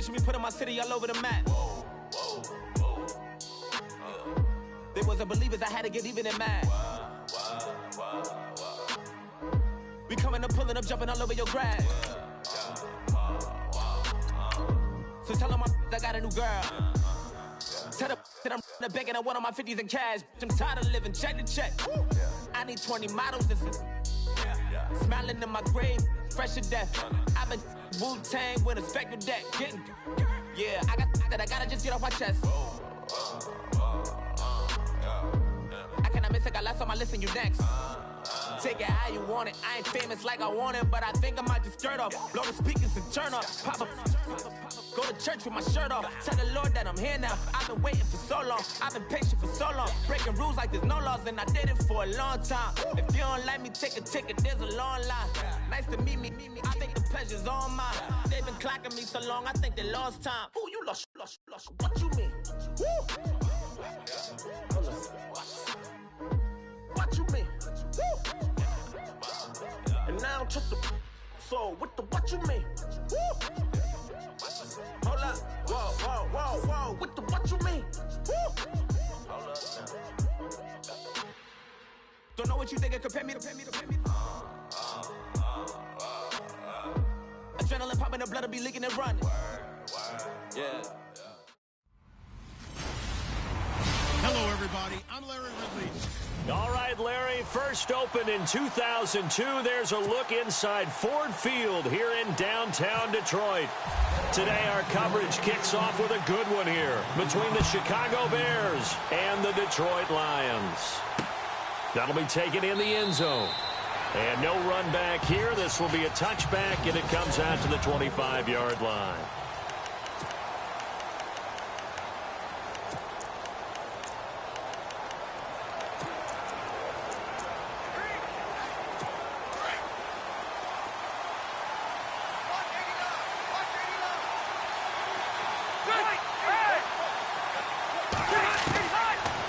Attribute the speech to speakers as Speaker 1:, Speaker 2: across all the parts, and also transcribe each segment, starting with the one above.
Speaker 1: Picture me putting my city all over the map. They wasn't believers, I had to get even and mad. We coming up, pulling up, jumping all over your grass. So tell them I got a new girl. Tell them that I'm the bank and I want on my 50s in cash. I'm tired of living check to check. I need 20 models. This is smiling in my grave, fresh to death. I've been Wu-Tang with a spectral deck. Getting, yeah, I gotta just get off my chest. I cannot miss it, got lots on my list and you next. Take it how you want it. I ain't famous like I want it, but I think I might just skirt off. Blow the speakers and turn up. Pop up. Go to church with my shirt off. Tell the Lord that I'm here now. I've been waiting for so long. I've been patient for so long. Breaking rules like there's no laws, and I did it for a long time. If you don't like me, take a ticket. There's a long line. Nice to meet me. I think the pleasure's all mine. They've been clocking me so long, I think they lost time. Ooh, you lost. What you mean? Woo! What you mean? Woo! And now I'm just a so what you mean? Woo! Hold up, whoa, what you mean? Woo! Hold up now. Don't know what you think, compare me. Adrenaline popping, the blood will be leaking and running. Yeah.
Speaker 2: Hello, everybody. I'm Larry Ridley.
Speaker 3: All right, Larry, first opened in 2002. There's a look inside Ford Field here in downtown Detroit. Today, our coverage kicks off with a good one here between the Chicago Bears and the Detroit Lions. That'll be taken in the end zone. And no run back here. This will be a touchback, and it comes out to the 25-yard line.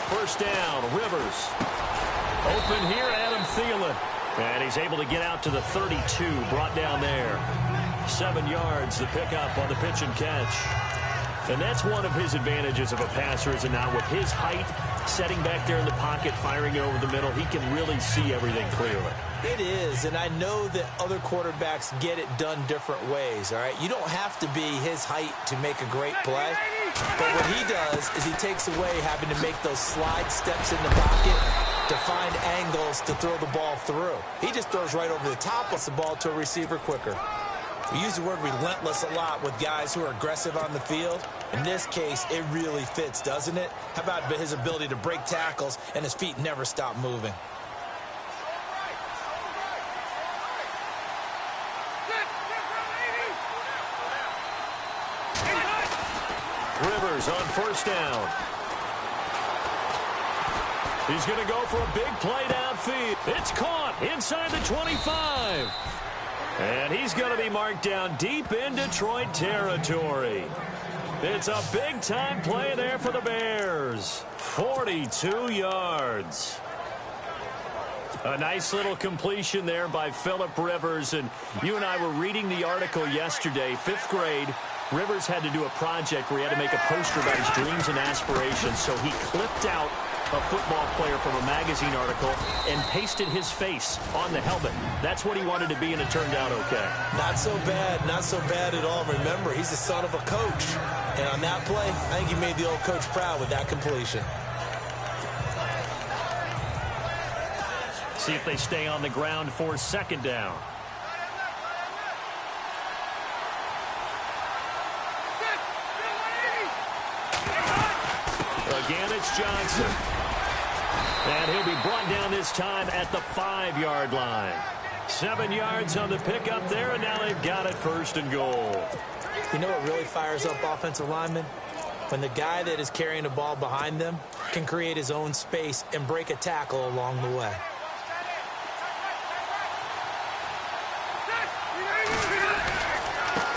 Speaker 3: First down, Rivers. Open here, Adam Thielen. And he's able to get out to the 32, brought down there. 7 yards, the pickup on the pitch and catch. And that's one of his advantages of a passer, is it not? With his height, setting back there in the pocket, firing it over the middle, he can really see everything clearly.
Speaker 4: It is, and I know that other quarterbacks get it done different ways, all right? You don't have to be his height to make a great play. But what he does is he takes away having to make those slide steps in the pocket to find angles to throw the ball through. He just throws right over the top, puts the ball to a receiver quicker. We use the word relentless a lot with guys who are aggressive on the field. In this case, it really fits, doesn't it? How about his ability to break tackles and his feet never stop moving?
Speaker 3: Rivers on first down. He's going to go for a big play downfield. It's caught inside the 25. And he's going to be marked down deep in Detroit territory. It's a big-time play there for the Bears. 42 yards. A nice little completion there by Phillip Rivers. And you and I were reading the article yesterday, 5th grade. Rivers had to do a project where he had to make a poster about his dreams and aspirations. So he clipped out a football player from a magazine article and pasted his face on the helmet. That's what he wanted to be, and it turned out okay.
Speaker 4: Not so bad at all. Remember, he's the son of a coach. And on that play, I think he made the old coach proud with that completion.
Speaker 3: See if they stay on the ground for second down. Again, it's Johnson. And he'll be brought down this time at the 5-yard line. 7 yards on the pickup there, and now they've got it first and goal.
Speaker 4: You know what really fires up offensive linemen? When the guy that is carrying the ball behind them can create his own space and break a tackle along the way.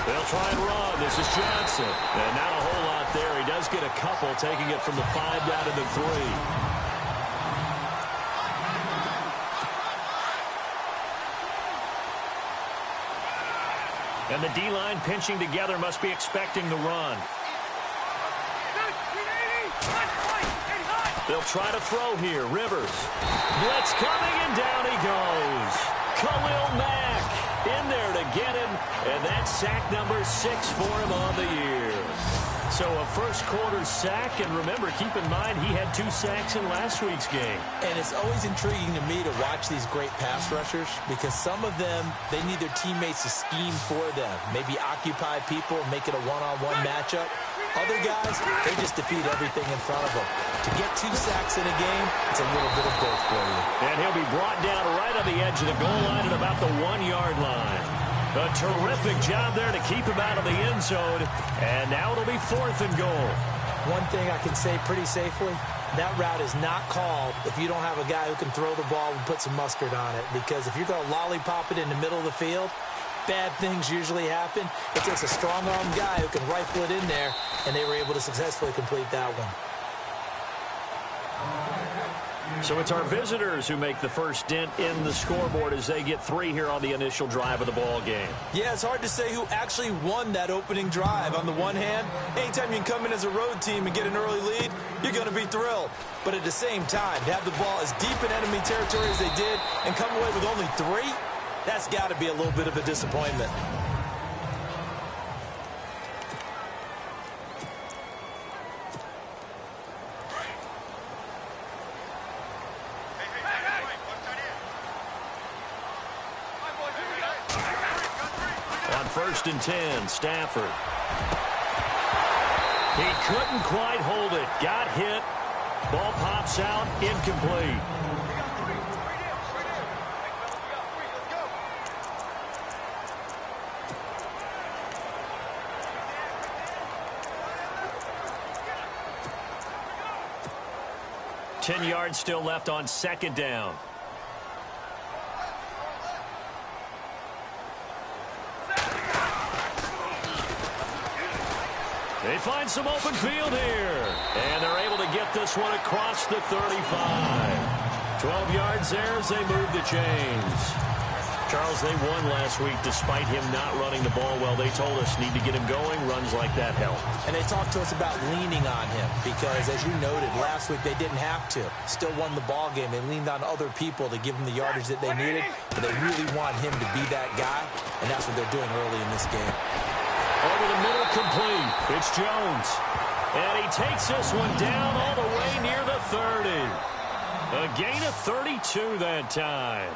Speaker 3: They'll try and run. This is Johnson. And not a whole lot there. He does get a couple, taking it from the 5 down to the 3. And the D-line pinching together must be expecting the run. They'll try to throw here. Rivers. Blitz coming, and down he goes. Khalil Mack in there to get him, and that's sack number 6 for him on the year. So a first-quarter sack, and remember, keep in mind, he had 2 sacks in last week's game.
Speaker 4: And it's always intriguing to me to watch these great pass rushers because some of them, they need their teammates to scheme for them, maybe occupy people, make it a one-on-one matchup. Other guys, they just defeat everything in front of them. To get 2 sacks in a game, it's a little bit of both for you.
Speaker 3: And he'll be brought down right on the edge of the goal line at about the 1-yard line. A terrific job there to keep him out of the end zone. And now it'll be 4th and goal.
Speaker 4: One thing I can say pretty safely, that route is not called if you don't have a guy who can throw the ball and put some mustard on it. Because if you're going to lollipop it in the middle of the field, bad things usually happen. It takes a strong-armed guy who can rifle it in there, and they were able to successfully complete that one.
Speaker 3: So it's our visitors who make the first dent in the scoreboard as they get 3 here on the initial drive of the ball game.
Speaker 4: Yeah, it's hard to say who actually won that opening drive. On the one hand, anytime you can come in as a road team and get an early lead, you're going to be thrilled. But at the same time, to have the ball as deep in enemy territory as they did and come away with only 3, that's got to be a little bit of a disappointment.
Speaker 3: On 1st and 10, Stafford. He couldn't quite hold it. Got hit. Ball pops out. Incomplete. Ten yards still left on 2nd down. They find some open field here. And they're able to get this one across the 35. 12 yards there as they move the chains. Charles, they won last week despite him not running the ball well. They told us need to get him going. Runs like that help.
Speaker 4: And they talked to us about leaning on him because, as you noted, last week they didn't have to. Still won the ball game. They leaned on other people to give them the yardage that they needed. But they really want him to be that guy, and that's what they're doing early in this game.
Speaker 3: Over the middle, complete. It's Jones. And he takes this one down all the way near the 30. A gain of 32 that time.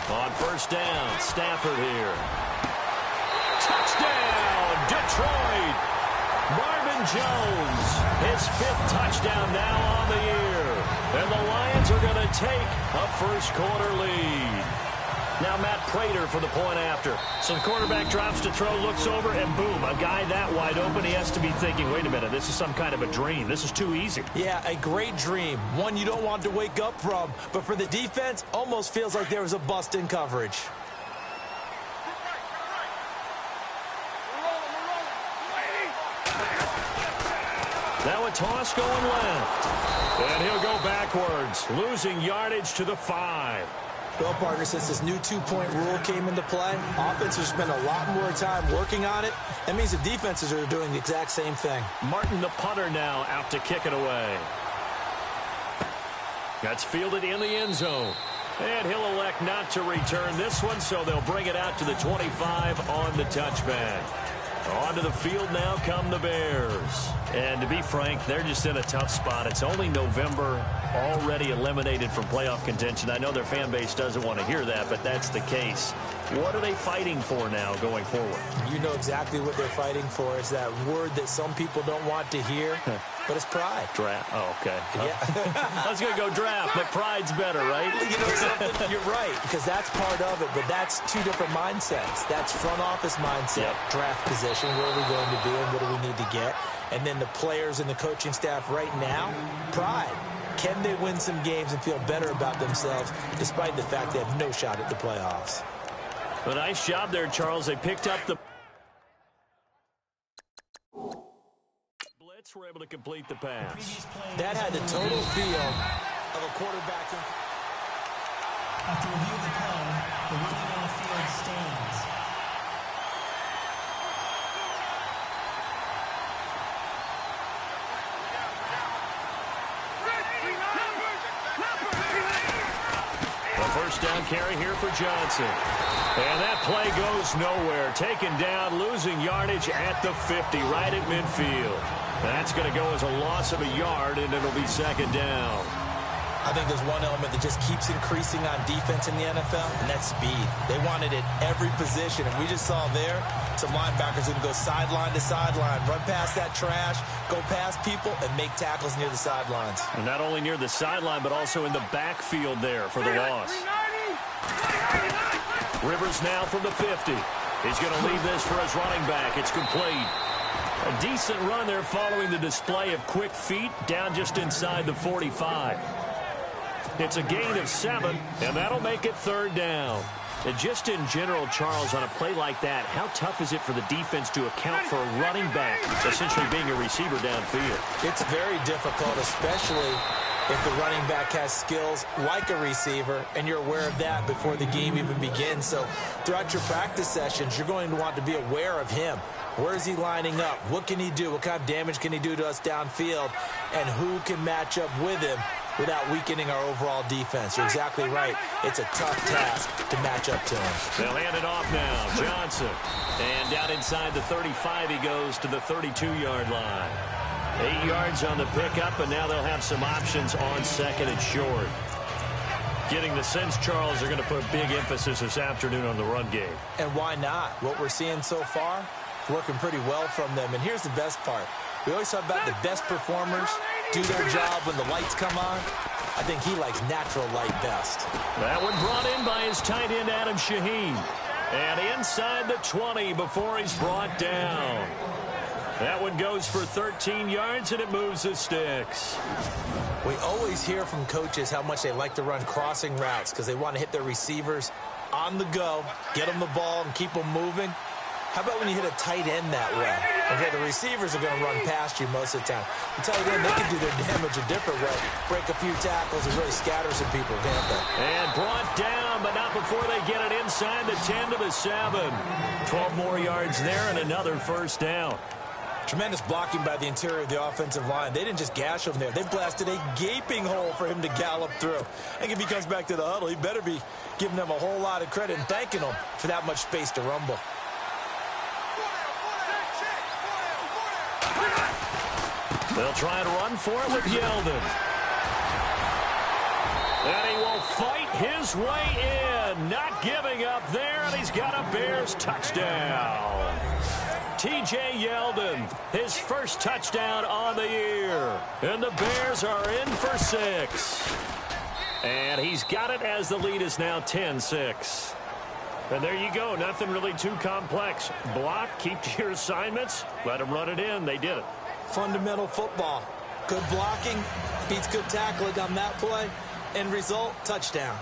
Speaker 3: On 1st down, Stafford here. Touchdown, Detroit. Marvin Jones, his 5th touchdown now on the year. And the Lions are going to take a first-quarter lead. Now Matt Prater for the point after. So the quarterback drops to throw, looks over, and boom, a guy that wide open, he has to be thinking, wait a minute, this is some kind of a dream. This is too easy.
Speaker 4: Yeah, a great dream. One you don't want to wake up from. But for the defense, almost feels like there was a bust in coverage.
Speaker 3: Now a toss going left. And he'll go backwards, losing yardage to the 5.
Speaker 4: Well, partner, since this new 2-point rule came into play, offenses spend a lot more time working on it. That means the defenses are doing the exact same thing.
Speaker 3: Martin, the punter, now out to kick it away. That's fielded in the end zone. And he'll elect not to return this one, so they'll bring it out to the 25 on the touchback. Onto the field now come the Bears. And to be frank, they're just in a tough spot. It's only November, already eliminated from playoff contention. I know their fan base doesn't want to hear that, but that's the case. What are they fighting for now going forward?
Speaker 4: You know exactly what they're fighting for. It's that word that some people don't want to hear, but it's pride.
Speaker 3: Draft. Oh, okay.
Speaker 4: Yeah.
Speaker 3: I was going to go draft, but pride's better, right?
Speaker 4: You know something? You're right, because that's part of it, but that's 2 different mindsets. That's front office mindset, draft position, where are we going to be and what do we need to get? And then the players and the coaching staff right now, pride. Can they win some games and feel better about themselves despite the fact they have no shot at the playoffs?
Speaker 3: A nice job there, Charles. They picked up the blitz, were able to complete the pass.
Speaker 4: That had the total feel of a quarterback.
Speaker 5: After review of the play, the ruling on the field stands.
Speaker 3: A first down carry here for Johnson. And that play goes nowhere. Taken down, losing yardage at the 50, right at midfield. That's going to go as a loss of a yard, and it'll be second down.
Speaker 4: I think there's one element that just keeps increasing on defense in the NFL, and that's speed. They want it at every position, and we just saw there some linebackers who can go sideline to sideline, run past that trash, go past people, and make tackles near the sidelines.
Speaker 3: And not only near the sideline, but also in the backfield there for the loss. Rivers now from the 50. He's going to leave this for his running back. It's complete. A decent run there following the display of quick feet down just inside the 45. It's a gain of 7, and that'll make it third down. And just in general, Charles, on a play like that, how tough is it for the defense to account for a running back essentially being a receiver downfield?
Speaker 4: It's very difficult, especially if the running back has skills like a receiver, and you're aware of that before the game even begins. So throughout your practice sessions, you're going to want to be aware of him. Where is he lining up? What can he do? What kind of damage can he do to us downfield? And who can match up with him without weakening our overall defense? You're exactly right. It's a tough task to match up to him.
Speaker 3: They'll hand it off now. Johnson. And down inside the 35, he goes to the 32-yard line. 8 yards on the pickup, and now they'll have some options on second and short. Getting the sense, Charles, they're going to put a big emphasis this afternoon on the run game.
Speaker 4: And why not? What we're seeing so far, working pretty well from them. And here's the best part. We always talk about the best performers do their job when the lights come on. I think he likes natural light best.
Speaker 3: That one brought in by his tight end, Adam Shaheen. And inside the 20 before he's brought down. That one goes for 13 yards, and it moves the sticks.
Speaker 4: We always hear from coaches how much they like to run crossing routes because they want to hit their receivers on the go, get them the ball, and keep them moving. How about when you hit a tight end that way? Okay, the receivers are going to run past you most of the time. The tight end, they can do their damage a different way. Break a few tackles and really scatter some people, can't they?
Speaker 3: And brought down, but not before they get it inside the 10 to the 7. 12 more yards there and another first down.
Speaker 4: Tremendous blocking by the interior of the offensive line. They didn't just gash him there. They blasted a gaping hole for him to gallop through. And if he comes back to the huddle, he better be giving them a whole lot of credit and thanking them for that much space to rumble.
Speaker 3: They'll try and run for it with Yeldon. And he will fight his way in. Not giving up there, and he's got a Bears touchdown. T.J. Yeldon, his first touchdown on the year. And the Bears are in for 6. And he's got it as the lead is now 10-6. And there you go. Nothing really too complex. Block, keep to your assignments, let them run it in. They did it.
Speaker 4: Fundamental football. Good blocking beats good tackling on that play. End result, touchdown.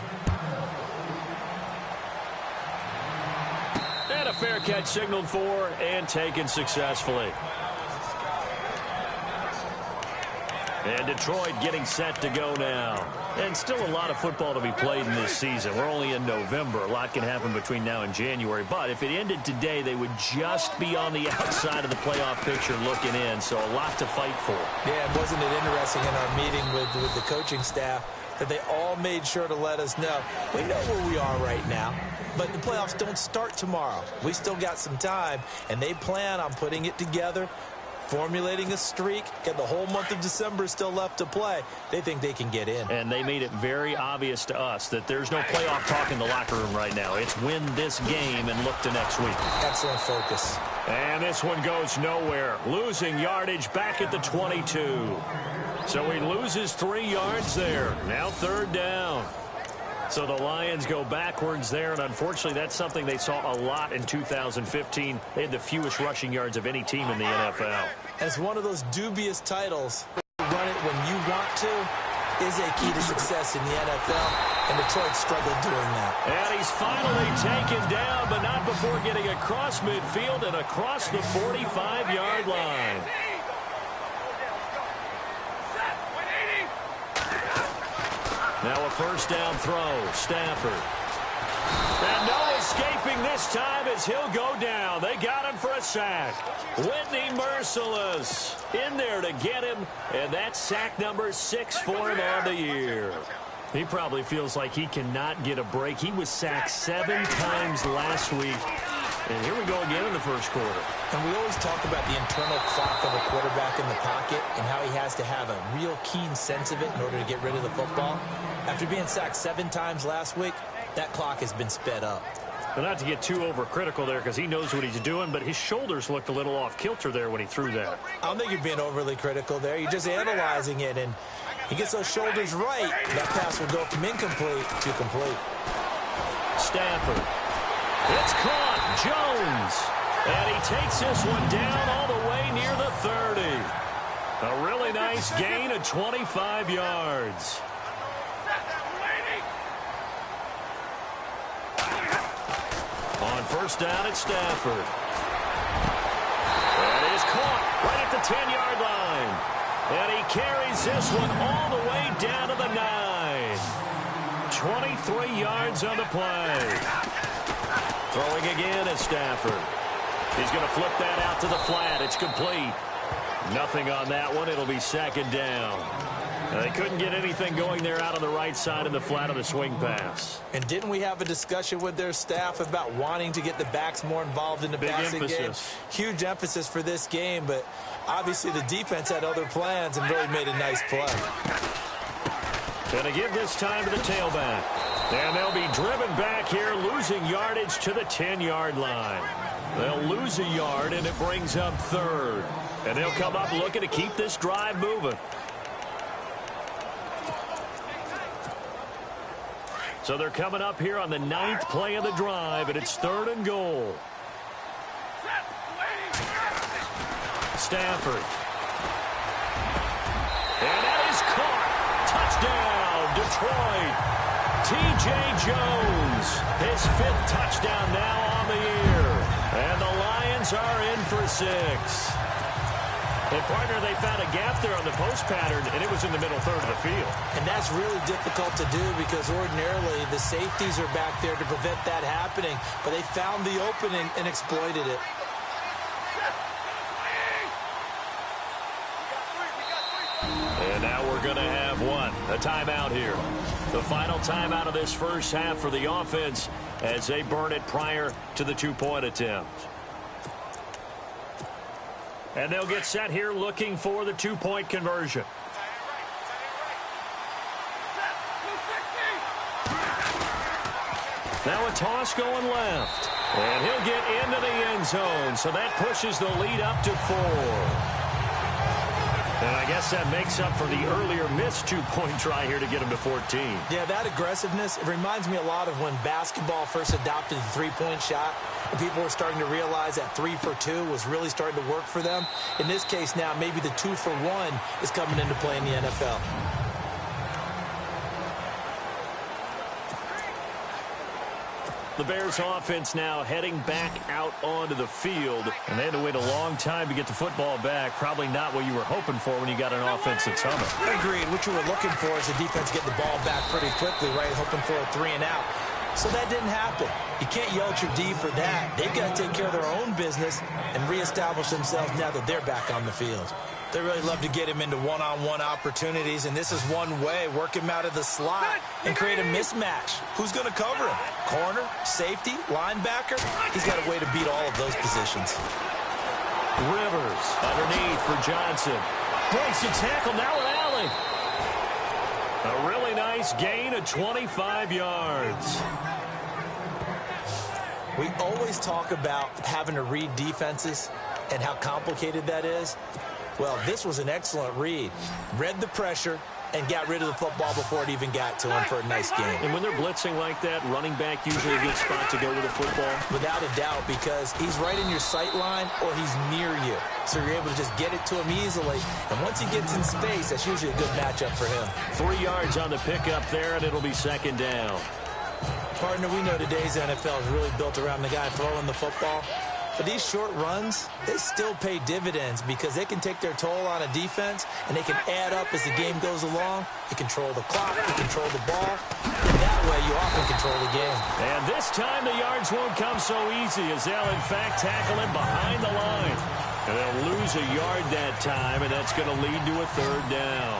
Speaker 3: And a fair catch signaled for and taken successfully. And Detroit getting set to go now. And still a lot of football to be played in this season. We're only in November. A lot can happen between now and January. But if it ended today, they would just be on the outside of the playoff picture looking in. So a lot to fight for.
Speaker 4: Yeah, wasn't it interesting in our meeting with the coaching staff that they all made sure to let us know. We know where we are right now, but the playoffs don't start tomorrow. We still got some time, and they plan on putting it together, formulating a streak, get the whole month of December still left to play. They think they can get in.
Speaker 3: And they made it very obvious to us that there's no playoff talk in the locker room right now. It's win this game and look to next week.
Speaker 4: Excellent focus.
Speaker 3: And this one goes nowhere. Losing yardage back at the 22. So he loses 3 yards there. Now third down. So the Lions go backwards there, and unfortunately that's something they saw a lot in 2015. They had the fewest rushing yards of any team in the NFL.
Speaker 4: As one of those dubious titles, run it when you want to, is a key to success in the NFL, and Detroit struggled doing that.
Speaker 3: And he's finally taken down, but not before getting across midfield and across the 45-yard line. Now a first down throw. Stafford. And no escaping this time as he'll go down. They got him for a sack. Whitney Merciless in there to get him, and that's sack number 6 for him on the year. He probably feels like he cannot get a break. He was sacked 7 times last week. And here we go again in the first quarter.
Speaker 4: And we always talk about the internal clock of a quarterback in the pocket and how he has to have a real keen sense of it in order to get rid of the football. After being sacked 7 times last week, that clock has been sped up.
Speaker 3: But not to get too overcritical there because he knows what he's doing, but his shoulders looked a little off kilter there when he threw that.
Speaker 4: I don't think you're being overly critical there. You're just analyzing it, and he gets those shoulders right. That pass will go from incomplete to complete.
Speaker 3: Stafford. It's caught. Jones. And he takes this one down all the way near the 30. A really nice gain of 25 yards. On first down, it's Stafford. And is caught right at the 10-yard line. And he carries this one all the way down to the 9. 23 yards on the play. Throwing again is Stafford. He's going to flip that out to the flat. It's complete. Nothing on that one. It'll be second down. And they couldn't get anything going there out on the right side of the flat of the swing pass.
Speaker 4: And didn't we have a discussion with their staff about wanting to get the backs more involved in the passing game? Huge emphasis for this game, but obviously the defense had other plans and really made a nice play.
Speaker 3: Going to give this time to the tailback. And they'll be driven back here, losing yardage to the 10-yard line. They'll lose a yard, and it brings up third. And they'll come up looking to keep this drive moving. So they're coming up here on the 9th play of the drive, and it's 3rd and goal. Stafford. And that is caught. Touchdown, Detroit. T.J. Jones, his 5th touchdown now on the year. And the Lions are in for 6. And, partner, they found a gap there on the post pattern, and it was in the middle third of the field.
Speaker 4: And that's really difficult to do because ordinarily the safeties are back there to prevent that happening. But they found the opening and exploited it.
Speaker 3: And now we're going to have a timeout here. The final timeout of this first half for the offense as they burn it prior to the 2-point attempt. And they'll get set here looking for the 2-point conversion. Now a toss going left. And he'll get into the end zone. So that pushes the lead up to 4. And I guess that makes up for the earlier missed 2-point try here to get him to 14.
Speaker 4: Yeah, that aggressiveness, it reminds me a lot of when basketball first adopted the 3-point shot. And people were starting to realize that 3 for 2 was really starting to work for them. In this case now, maybe the 2 for 1 is coming into play in the NFL.
Speaker 3: The Bears offense now heading back out onto the field. And they had to wait a long time to get the football back. Probably not what you were hoping for when you got an offense that's humming.
Speaker 4: Agreed. What you were looking for is the defense get the ball back pretty quickly, right? Hoping for a 3 and out. So that didn't happen. You can't yell at your D for that. They've got to take care of their own business and reestablish themselves now that they're back on the field. They really love to get him into one-on-one opportunities, and this is one way. Work him out of the slot and create a mismatch. Who's going to cover him? Corner, safety, linebacker? He's got a way to beat all of those positions.
Speaker 3: Rivers underneath for Johnson. Breaks the tackle, now an alley. A really nice gain of 25 yards.
Speaker 4: We always talk about having to read defenses and how complicated that is. Well, this was an excellent read. Read the pressure and got rid of the football before it even got to him for a nice game.
Speaker 3: And when they're blitzing like that, running back usually a good spot to go with the football?
Speaker 4: Without a doubt, because he's right in your sight line or he's near you. So you're able to just get it to him easily. And once he gets in space, that's usually a good matchup for him.
Speaker 3: 3 yards on the pickup there, and it'll be second down.
Speaker 4: Partner, we know today's NFL is really built around the guy throwing the football. But these short runs, they still pay dividends because they can take their toll on a defense, and they can add up as the game goes along. You control the clock, you control the ball, and that way you often control the game.
Speaker 3: And this time the yards won't come so easy as they'll, in fact, tackle him behind the line. And they'll lose a yard that time, and that's going to lead to a third down.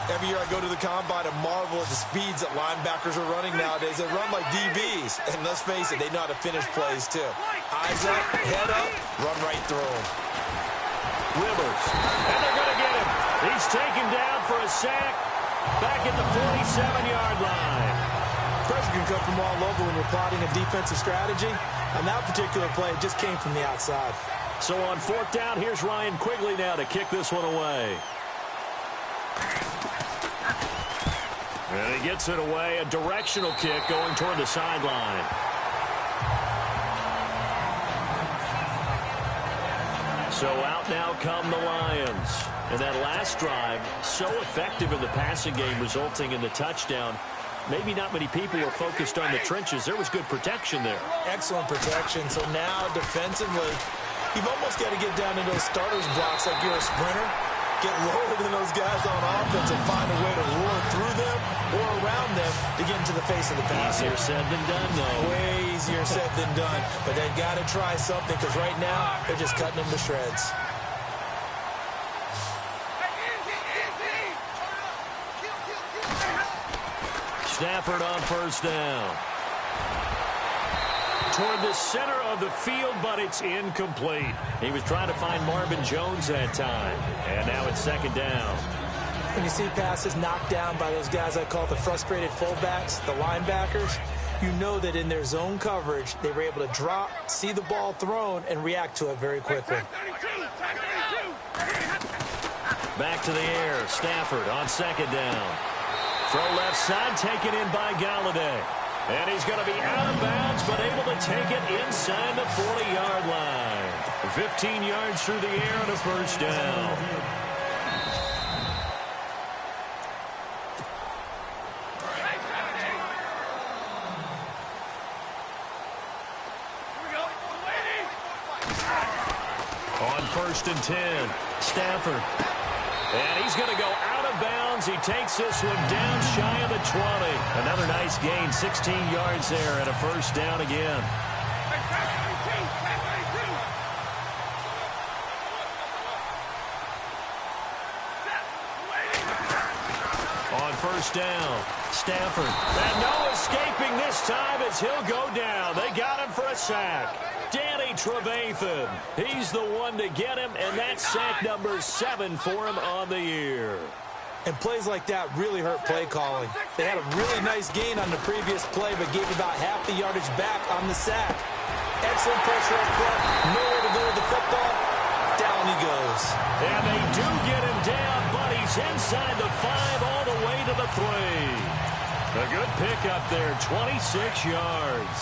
Speaker 4: Every year I go to the combine and marvel at the speeds that linebackers are running nowadays. They run like DBs. And let's face it, they know how to finish plays too. Eyes up, head up, run right through them.
Speaker 3: Rivers. And they're going to get him. He's taken down for a sack back at the 47-yard line.
Speaker 4: Pressure can come from all over when you're plotting a defensive strategy. On that particular play, it just came from the outside.
Speaker 3: So on fourth down, here's Ryan Quigley now to kick this one away. And he gets it away, a directional kick going toward the sideline. So out now come the Lions. And that last drive, so effective in the passing game, resulting in the touchdown. Maybe not many people were focused on the trenches. There was good protection there.
Speaker 4: Excellent protection. So now defensively, you've almost got to get down into those starters blocks like you're a sprinter. Get lower than those guys on offense and find a way to roar through them or around them to get into the face of the pass.
Speaker 3: Easier said than done, though.
Speaker 4: Way easier said than done. But they've got to try something because right now they're just cutting them to shreds.
Speaker 3: Stafford on first down. Toward the center of the field, but it's incomplete. He was trying to find Marvin Jones that time. And now it's second down.
Speaker 4: When you see passes knocked down by those guys I call the frustrated fullbacks, the linebackers, you know that in their zone coverage, they were able to drop, see the ball thrown, and react to it very quickly.
Speaker 3: Back to the air. Stafford on second down. Throw left side, taken in by Galladay. And he's going to be out of bounds, but able to take it inside the 40-yard line. 15 yards through the air and a first down. On first and 10, Stafford. And he's going to go out of bounds. He takes this one down shy of the 20. Another nice gain, 16 yards there, and a first down again. On first down, Stafford. And no escaping this time as he'll go down. They got him for a sack. Danny Trevathan. He's the one to get him, and that's sack number 7 for him on the year.
Speaker 4: And plays like that really hurt play calling. They had a really nice gain on the previous play, but gave about half the yardage back on the sack. Excellent pressure up front. Nowhere to go with the football. Down he goes.
Speaker 3: And they do get him down, but he's inside the 5 all the way to the 3. A good pickup there, 26 yards.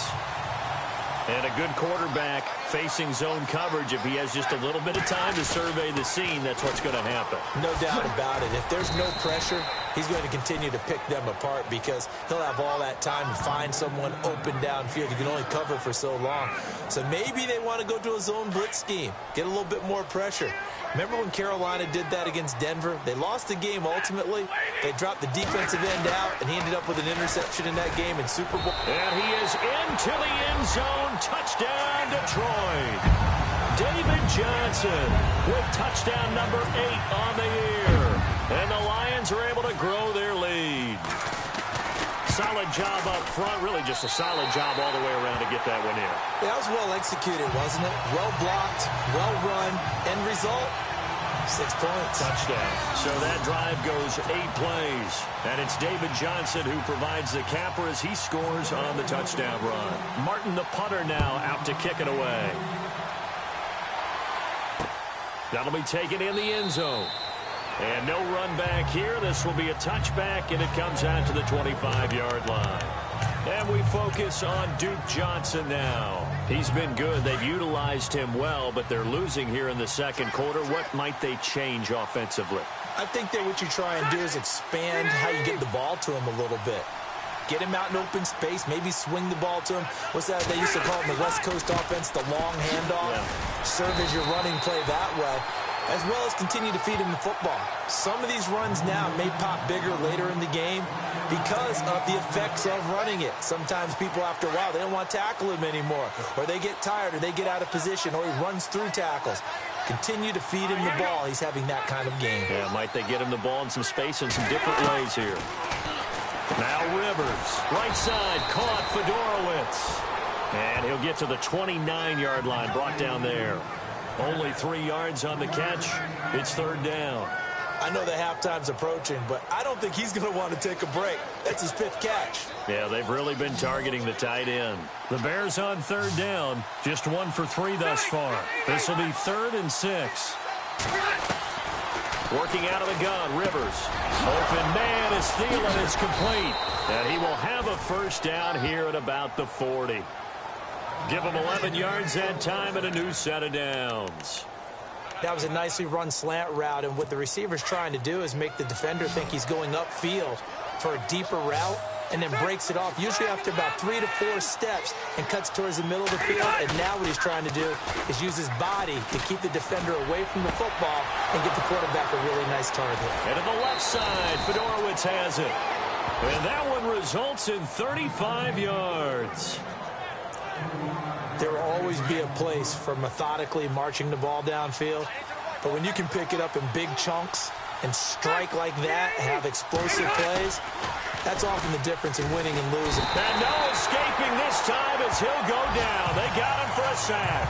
Speaker 3: And a good quarterback facing zone coverage. If he has just a little bit of time to survey the scene, that's what's going to happen.
Speaker 4: No doubt about it. If there's no pressure, he's going to continue to pick them apart because he'll have all that time to find someone open downfield. You can only cover for so long. So maybe they want to go to a zone blitz scheme, get a little bit more pressure. Remember when Carolina did that against Denver? They lost the game ultimately. They dropped the defensive end out, and he ended up with an interception in that game in Super Bowl.
Speaker 3: And he is into the end zone. Touchdown, Detroit. David Johnson with touchdown number 8 on the year. And the Lions are able to grow their lead. Solid job up front. Really just a solid job all the way around to get that one in.
Speaker 4: Yeah, that was well executed, wasn't it? Well blocked, well run. End result, 6 points.
Speaker 3: Touchdown. So that drive goes 8 plays. And it's David Johnson who provides the capper as he scores on the touchdown run. Martin, the punter, now out to kick it away. That'll be taken in the end zone. And no run back here. This will be a touchback, and it comes out to the 25-yard line. And we focus on Duke Johnson now. He's been good. They've utilized him well, but they're losing here in the second quarter. What might they change offensively?
Speaker 4: I think that what you try and do is expand how you get the ball to him a little bit. Get him out in open space, maybe swing the ball to him. What's that they used to call it in the West Coast offense, the long handoff? Yeah. Serve as your running play that way, as well as continue to feed him the football. Some of these runs now may pop bigger later in the game because of the effects of running it. Sometimes people, after a while, they don't want to tackle him anymore, or they get tired, or they get out of position, or he runs through tackles. Continue to feed him the ball. He's having that kind of game.
Speaker 3: Yeah, might they get him the ball in some space in some different ways here. Now Rivers, right side, caught Fedorowicz. And he'll get to the 29-yard line, brought down there. Only 3 yards on the catch. It's third down.
Speaker 4: I know that halftime's approaching, but I don't think he's going to want to take a break. That's his 5th catch.
Speaker 3: Yeah, they've really been targeting the tight end. The Bears on third down, just 1 for 3 thus far. This will be 3rd and 6. Working out of the gun, Rivers. Open man is Thielen. It's complete. And he will have a first down here at about the 40. Give him 11 yards that time and a new set of downs.
Speaker 4: That was a nicely run slant route, and what the receiver's trying to do is make the defender think he's going upfield for a deeper route, and then breaks it off, usually after about 3 to 4 steps, and cuts towards the middle of the field. And now what he's trying to do is use his body to keep the defender away from the football and get the quarterback a really nice target.
Speaker 3: And to the left side, Fedorowicz has it. And that one results in 35 yards.
Speaker 4: There will always be a place for methodically marching the ball downfield, but when you can pick it up in big chunks and strike like that, have explosive plays, that's often the difference in winning and losing.
Speaker 3: And no escaping this time as he'll go down. They got him for a sack.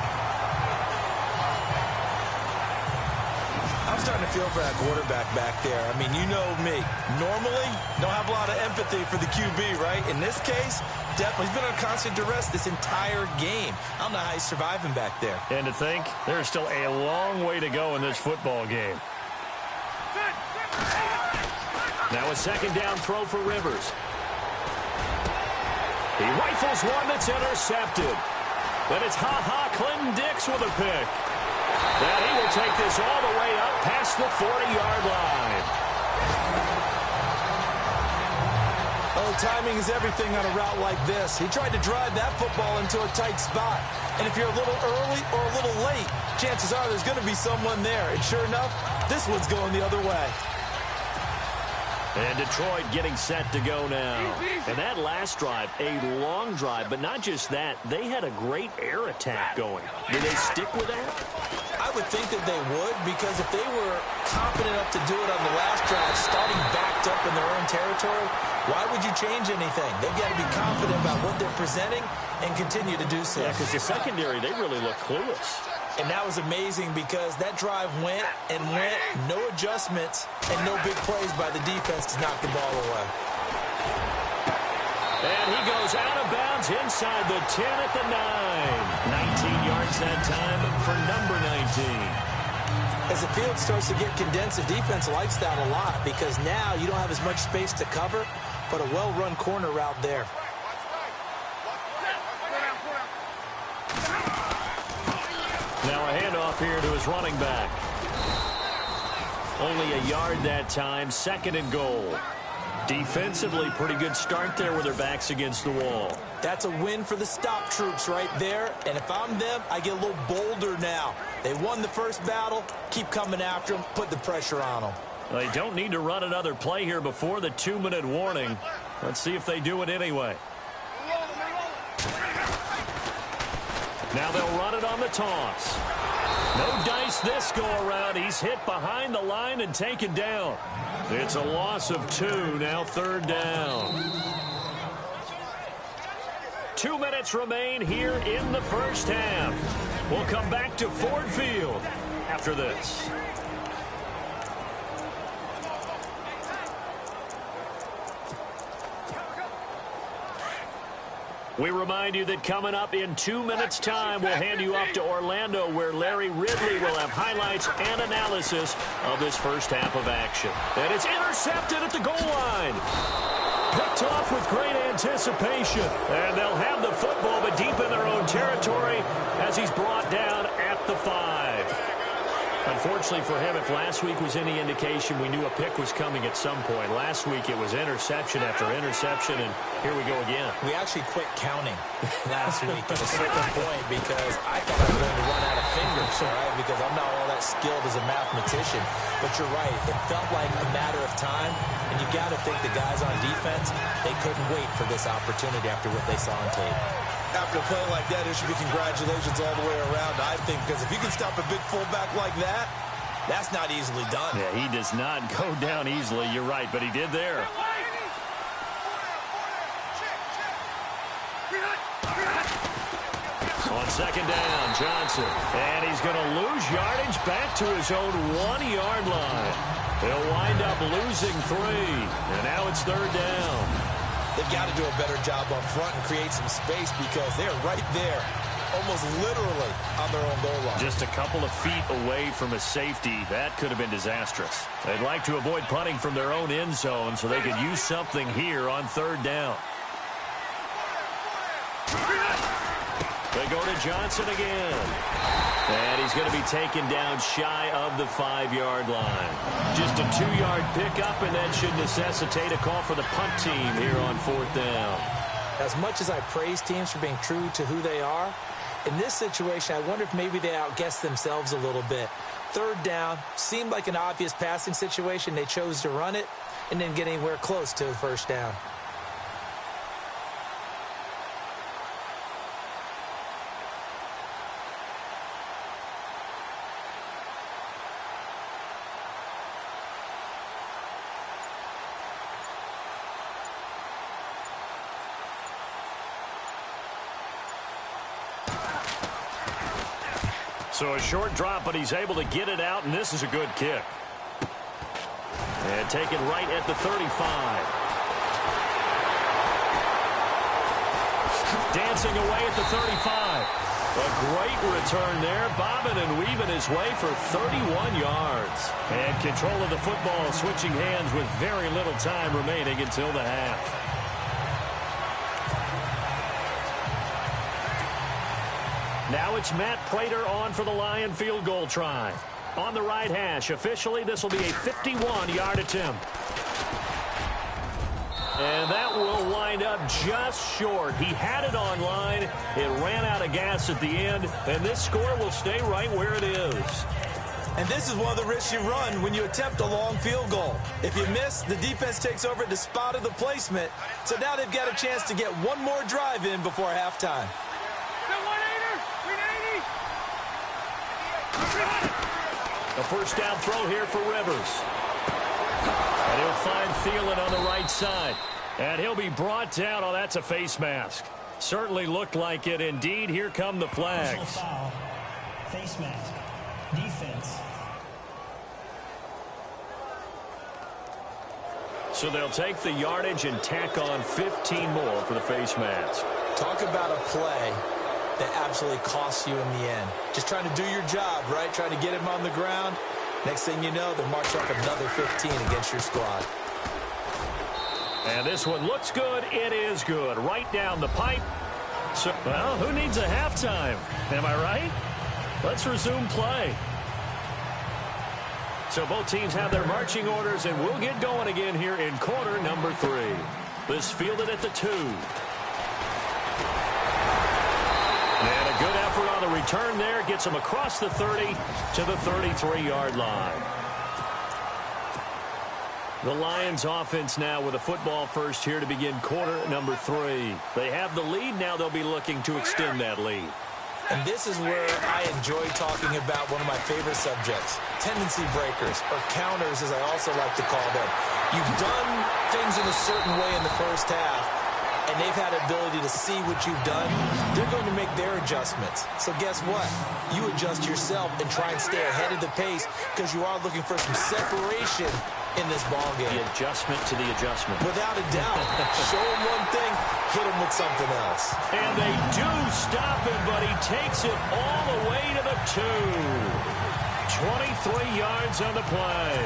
Speaker 4: I'm starting to feel for that quarterback back there. I mean, you know me. Normally, don't have a lot of empathy for the QB, right? In this case, definitely. He's been on constant duress this entire game. I don't know how he's surviving back there.
Speaker 3: And to think, there's still a long way to go in this football game. Now a second down throw for Rivers. He rifles one that's intercepted. Then it's Clinton Dix with a pick. And he will take this all the way up past the 40-yard line.
Speaker 4: Oh, timing is everything on a route like this. He tried to drive that football into a tight spot. And if you're a little early or a little late, chances are there's going to be someone there. And sure enough, this one's going the other way.
Speaker 3: And Detroit getting set to go now. And that last drive, a long drive, but not just that. They had a great air attack going. Did they stick with that?
Speaker 4: I would think that they would, because if they were confident enough to do it on the last drive, starting backed up in their own territory, why would you change anything? They've got to be confident about what they're presenting and continue to do so.
Speaker 3: Yeah, because the secondary, they really look clueless.
Speaker 4: And that was amazing because that drive went and went, no adjustments, and no big plays by the defense to knock the ball away.
Speaker 3: And he goes out of bounds inside the 10 at the 9. 19 yards that time for number 19.
Speaker 4: As the field starts to get condensed, the defense likes that a lot because now you don't have as much space to cover, but a well-run corner route there.
Speaker 3: Now a handoff here to his running back. Only a yard that time, 2nd and goal. Defensively, pretty good start there with their backs against the wall.
Speaker 4: That's a win for the stop troops right there. And if I'm them, I get a little bolder now. They won the first battle. Keep coming after them. Put the pressure on them.
Speaker 3: They don't need to run another play here before the 2-minute warning. Let's see if they do it anyway. Now they'll run it on the toss. No dice this go-around. He's hit behind the line and taken down. It's a loss of 2, now 3rd down. 2 minutes remain here in the first half. We'll come back to Ford Field after this. We remind you that coming up in 2 minutes' time, we'll hand you off to Orlando, where Larry Ridley will have highlights and analysis of this first half of action. And it's intercepted at the goal line. Picked off with great anticipation. And they'll have the football, but deep in their own territory as he's brought down at the 5. Unfortunately for him, if last week was any indication, we knew a pick was coming at some point. Last week it was interception after interception, and here we go again.
Speaker 4: We actually quit counting last week at a certain point because I thought I was going to run out of fingers, all right, because I'm not all that skilled as a mathematician. But you're right. It felt like a matter of time, and you got to think the guys on defense, they couldn't wait for this opportunity after what they saw on tape.
Speaker 6: After a play like that, there should be congratulations all the way around, I think, because if you can stop a big fullback like that, that's not easily done.
Speaker 3: Yeah, he does not go down easily. You're right, but he did there. On second down, Johnson. And he's going to lose yardage back to his own 1-yard line. He'll wind up losing 3. And now it's third down.
Speaker 6: They've got to do a better job up front and create some space because they're right there, almost literally on their own goal line.
Speaker 3: Just a couple of feet away from a safety. That could have been disastrous. They'd like to avoid punting from their own end zone so they could use something here on third down. They go to Johnson again. And he's going to be taken down shy of the 5-yard line. Just a 2-yard pickup, and that should necessitate a call for the punt team here on fourth down.
Speaker 4: As much as I praise teams for being true to who they are, in this situation, I wonder if maybe they outguessed themselves a little bit. Third down seemed like an obvious passing situation. They chose to run it and didn't get anywhere close to the first down.
Speaker 3: So a short drop, but he's able to get it out, and this is a good kick. And taken right at the 35. Dancing away at the 35. A great return there, bobbing and weaving his way for 31 yards. And control of the football switching hands with very little time remaining until the half. Now it's Matt Prater on for the Lion field goal try. On the right hash, officially this will be a 51-yard attempt. And that will wind up just short. He had it on line. It ran out of gas at the end, and this score will stay right where it is.
Speaker 6: And this is one of the risks you run when you attempt a long field goal. If you miss, the defense takes over at the spot of the placement. So now they've got a chance to get one more drive in before halftime.
Speaker 3: A first down throw here for Rivers. And he'll find Thielen on the right side. And he'll be brought down. Oh, that's a face mask. Certainly looked like it. Indeed, here come the flags.
Speaker 5: Foul. Face mask. Defense.
Speaker 3: So they'll take the yardage and tack on 15 more for the face mask.
Speaker 4: Talk about a play that absolutely costs you in the end. Just trying to do your job, right? Trying to get him on the ground. Next thing you know, they'll march up another 15 against your squad.
Speaker 3: And this one looks good. It is good. Right down the pipe. So, well, who needs a halftime? Am I right? Let's resume play. So both teams have their marching orders, and we'll get going again here in quarter number 3. This fielded at the 2. And a good effort on the return there. Gets him across the 30 to the 33-yard line. The Lions offense now with a football first here to begin quarter number 3. They have the lead. Now they'll be looking to extend that lead.
Speaker 4: And this is where I enjoy talking about one of my favorite subjects, tendency breakers, or counters as I also like to call them. You've done things in a certain way in the first half, and they've had the ability to see what you've done. They're going to make their adjustments. So guess what? You adjust yourself and try and stay ahead of the pace because you are looking for some separation in this ball game.
Speaker 3: The adjustment to the adjustment.
Speaker 4: Without a doubt. Show him one thing, hit him with something else.
Speaker 3: And they do stop him, but he takes it all the way to the 2. 23 yards on the play.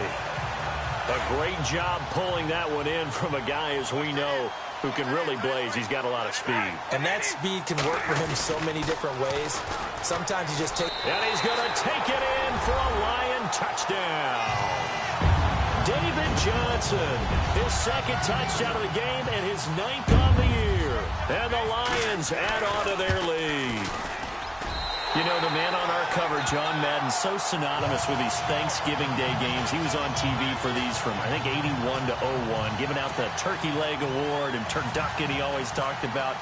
Speaker 3: A great job pulling that one in from a guy, as we know, who can really blaze. He's got a lot of speed.
Speaker 4: And that speed can work for him so many different ways. Sometimes he just takes...
Speaker 3: And he's going to take it in for a Lion touchdown. David Johnson, his second touchdown of the game and his 9th on the year. And the Lions add on to their lead. You know, the man on our cover, John Madden, so synonymous with these Thanksgiving Day games. He was on TV for these from, I think, 81 to 01, giving out the Turkey Leg Award and turducken he always talked about.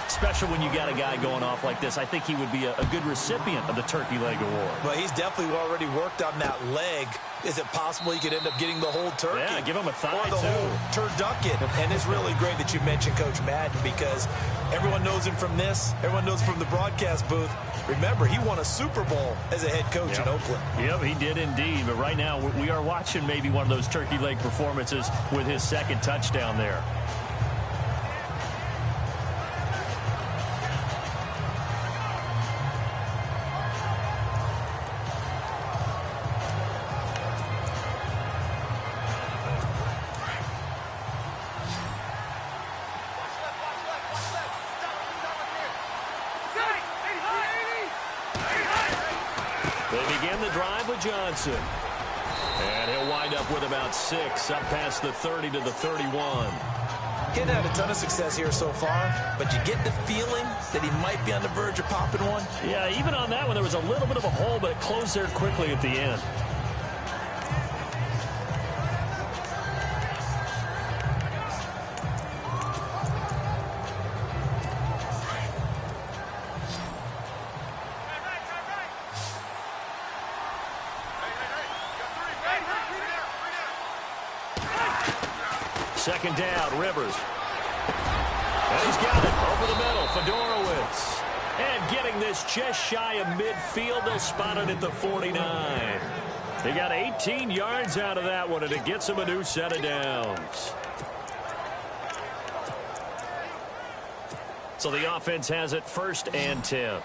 Speaker 3: Special when you got a guy going off like this. I think he would be a good recipient of the Turkey Leg Award.
Speaker 4: Well, he's definitely already worked on that leg. Is it possible he could end up getting the whole turkey?
Speaker 3: Yeah, give him a thigh,
Speaker 4: or the whole turducken. And it's really great that you mentioned Coach Madden because everyone knows him from this. Everyone knows him from the broadcast booth. Remember, he won a Super Bowl as a head coach in Oakland.
Speaker 3: Yep, he did indeed. But right now, we are watching maybe one of those turkey leg performances with his second touchdown there. Johnson. And he'll wind up with about 6 up past the 30 to the 31.
Speaker 4: He's had a ton of success here so far, but you get the feeling that he might be on the verge of popping one.
Speaker 3: Yeah, even on that one, there was a little bit of a hole, but it closed there quickly at the end. Second down, Rivers. And he's got it over the middle, Fedorowicz. And getting this just shy of midfield, they'll spot it at the 49. They got 18 yards out of that one, and it gets them a new set of downs. So the offense has it 1st and 10.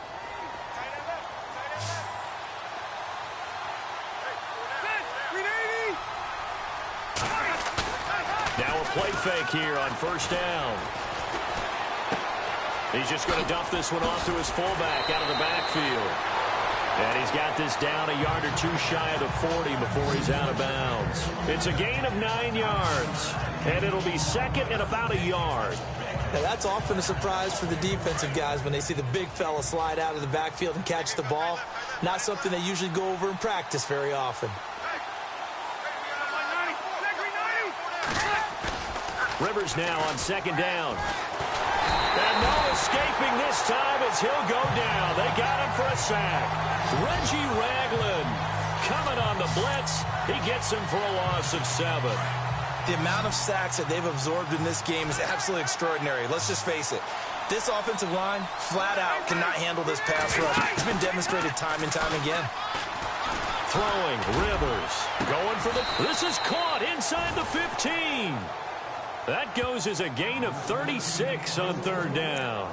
Speaker 3: Now a play fake here on 1st down. He's just going to dump this one off to his fullback out of the backfield. And he's got this down a yard or 2 shy of the 40 before he's out of bounds. It's a gain of 9 yards. And it'll be 2nd and about a yard.
Speaker 4: Now that's often a surprise for the defensive guys when they see the big fella slide out of the backfield and catch the ball. Not something they usually go over in practice very often.
Speaker 3: Rivers now on 2nd down. And no escaping this time as he'll go down. They got him for a sack. Reggie Ragland coming on the blitz. He gets him for a loss of 7.
Speaker 4: The amount of sacks that they've absorbed in this game is absolutely extraordinary. Let's just face it. This offensive line, flat out, cannot handle this pass rush. It's been demonstrated time and time again.
Speaker 3: Throwing, Rivers. Going for the... This is caught inside the 15. That goes as a gain of 36 on 3rd down.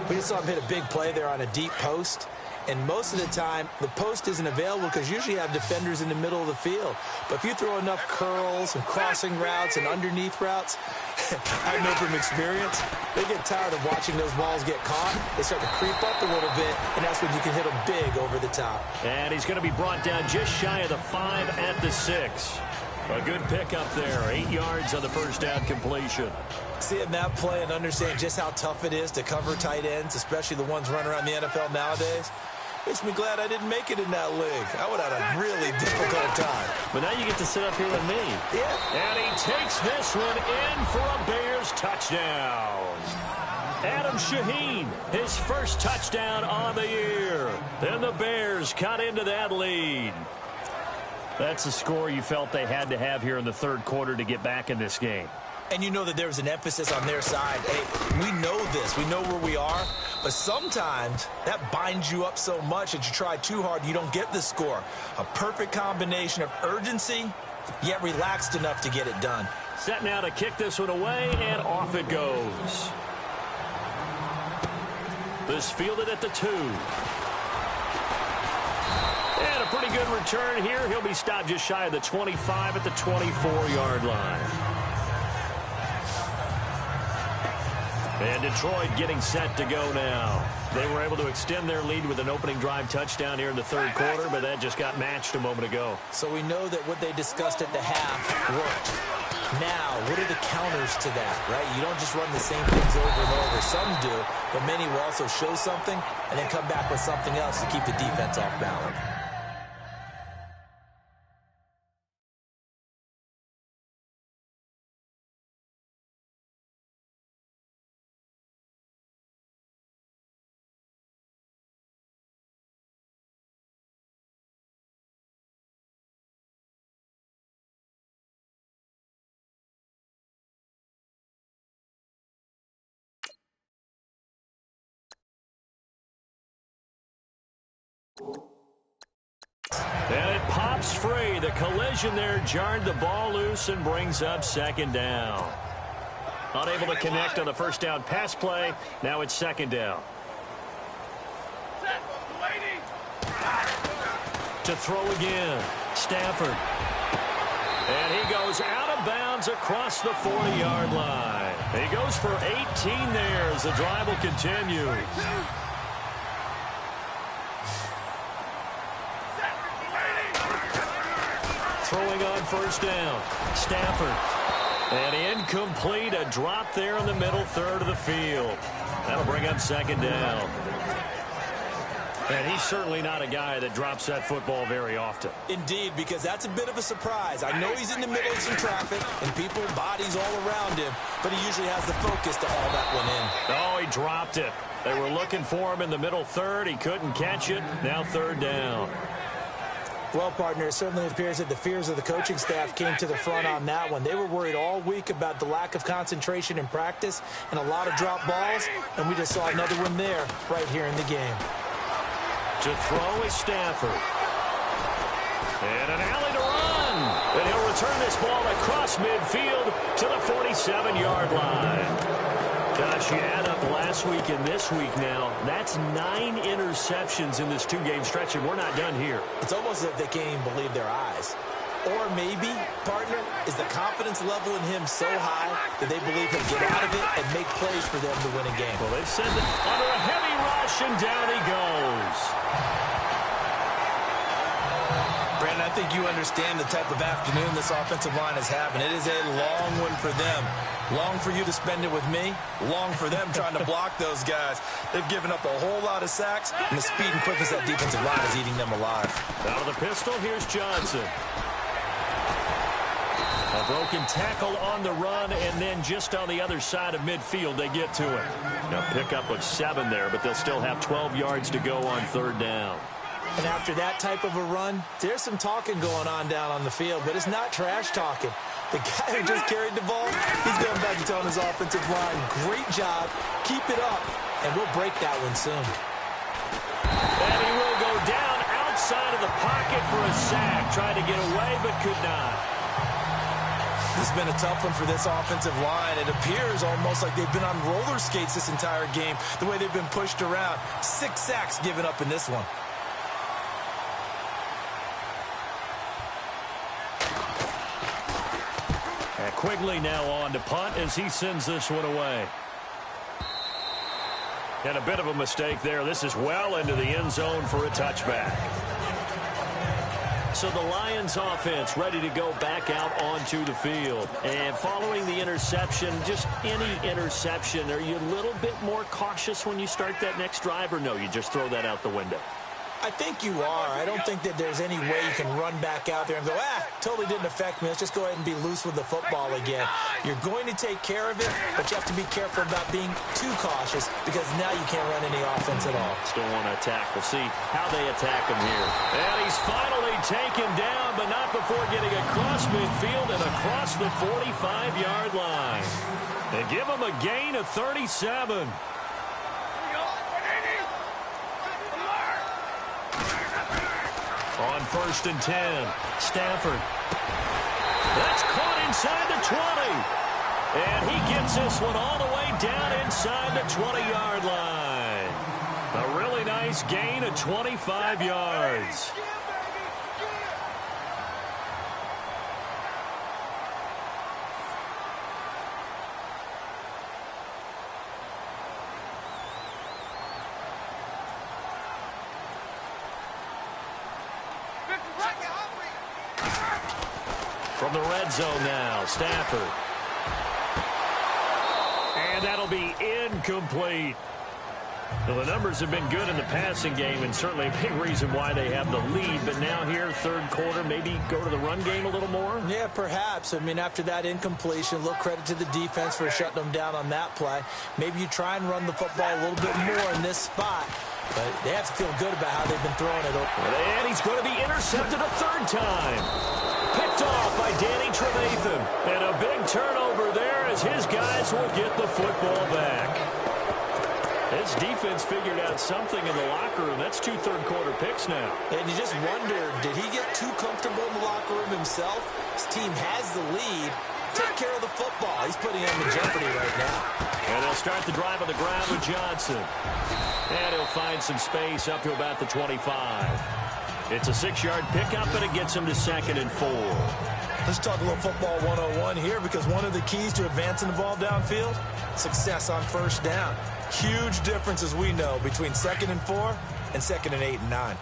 Speaker 4: We just saw him hit a big play there on a deep post. And most of the time, the post isn't available because usually you have defenders in the middle of the field. But if you throw enough curls and crossing routes and underneath routes, I know from experience, they get tired of watching those balls get caught. They start to creep up a little bit, and that's when you can hit them big over the top.
Speaker 3: And he's going to be brought down just shy of the 5 at the 6. A good pickup there. 8 yards on the 1st down completion.
Speaker 4: Seeing that play and understand just how tough it is to cover tight ends, especially the ones running around the NFL nowadays, makes me glad I didn't make it in that league. I would have had a really difficult time.
Speaker 3: But now you get to sit up here with me.
Speaker 4: Yeah.
Speaker 3: And he takes this one in for a Bears touchdown. Adam Shaheen, his 1st touchdown on the year. Then the Bears cut into that lead. That's the score you felt they had to have here in the 3rd quarter to get back in this game.
Speaker 4: And you know that there's an emphasis on their side. Hey, we know this. We know where we are. But sometimes that binds you up so much that you try too hard, you don't get the score. A perfect combination of urgency, yet relaxed enough to get it done.
Speaker 3: Set now to kick this one away, and off it goes. This fielded at the 2. And a pretty good return here. He'll be stopped just shy of the 25 at the 24-yard line. And Detroit getting set to go now. They were able to extend their lead with an opening drive touchdown here in the third quarter, but that just got matched a moment ago.
Speaker 4: So we know that what they discussed at the half worked. Now, what are the counters to that, right? You don't just run the same things over and over. Some do, but many will also show something and then come back with something else to keep the defense off balance.
Speaker 3: And it pops free. The collision there jarred the ball loose and brings up second down. Unable to connect on the first down pass play. Now it's second down. To throw again. Stafford. And he goes out of bounds across the 40-yard line. He goes for 18 there as the drive will continue. Throwing on first down. Stafford. And incomplete. A drop there in the middle third of the field. That'll bring up second down. And he's certainly not a guy that drops that football very often.
Speaker 4: Indeed, because that's a bit of a surprise. I know he's in the middle of some traffic and people, bodies all around him, but he usually has the focus to haul that one in.
Speaker 3: Oh, he dropped it. They were looking for him in the middle third. He couldn't catch it. Now third down.
Speaker 4: Well, partner, it certainly appears that the fears of the coaching staff came to the front on that one. They were worried all week about the lack of concentration in practice and a lot of drop balls, and we just saw another one there right here in the game.
Speaker 3: To throw is Stafford. And an alley to run. And he'll return this ball across midfield to the 47-yard line. Gosh, you add up last week and this week now, that's 9 interceptions in this two-game stretch, and we're not done here.
Speaker 4: It's almost as if they can't even believe their eyes. Or maybe, partner, is the confidence level in him so high that they believe he'll get out of it and make plays for them to win a game.
Speaker 3: Well, they've sent it under a heavy rush, and down he goes.
Speaker 6: Brandon, I think you understand the type of afternoon this offensive line is having. It is a long one for them. Long for you to spend it with me. Long for them trying to block those guys. They've given up a whole lot of sacks, and the speed and quickness of that defensive line is eating them alive.
Speaker 3: Out of the pistol, here's Johnson. A broken tackle on the run, and then just on the other side of midfield, they get to it. Now pickup of 7 there, but they'll still have 12 yards to go on third down.
Speaker 4: And after that type of a run, there's some talking going on down on the field, but it's not trash talking. The guy who just carried the ball, he's going back and telling his offensive line, great job, keep it up, and we'll break that one soon.
Speaker 3: And he will go down outside of the pocket for a sack, trying to get away but could not.
Speaker 6: This has been a tough one for this offensive line. It appears almost like they've been on roller skates this entire game, the way they've been pushed around. 6 sacks given up in this one.
Speaker 3: Quigley now on to punt as he sends this one away. And a bit of a mistake there. This is well into the end zone for a touchback. So the Lions offense ready to go back out onto the field. And following the interception, just any interception, are you a little bit more cautious when you start that next drive, or no, you just throw that out the window?
Speaker 4: I think you are. I don't think that there's any way you can run back out there and go, totally didn't affect me. Let's just go ahead and be loose with the football again. You're going to take care of it, but you have to be careful about being too cautious because now you can't run any offense at all.
Speaker 3: Still want to attack. We'll see how they attack him here. And he's finally taken down, but not before getting across midfield and across the 45-yard line. They give him a gain of 37. On 1st and 10, Stafford. That's caught inside the 20. And he gets this one all the way down inside the 20-yard line. A really nice gain of 25 yards. From the red zone now, Stafford. And that'll be incomplete. Well, the numbers have been good in the passing game, and certainly a big reason why they have the lead. But now here, third quarter, maybe go to the run game a little more?
Speaker 4: Yeah, perhaps. I mean, after that incompletion, a little credit to the defense for shutting them down on that play. Maybe you try and run the football a little bit more in this spot. But they have to feel good about how they've been throwing it.
Speaker 3: And he's going to be intercepted a third time. Picked off by Danny Trevathan. And a big turnover there as his guys will get the football back. His defense figured out something in the locker room. That's 2 third-quarter picks now.
Speaker 4: And you just wonder, did he get too comfortable in the locker room himself? His team has the lead. Take care of the football. He's putting him in jeopardy right now.
Speaker 3: And they'll start the drive on the ground with Johnson. And he'll find some space up to about the 25. It's a 6-yard pickup, and it gets him to 2nd and 4.
Speaker 6: Let's talk a little football 101 here, because one of the keys to advancing the ball downfield, success on first down. Huge difference, as we know, between 2nd and 4 and 2nd and 8 and 9.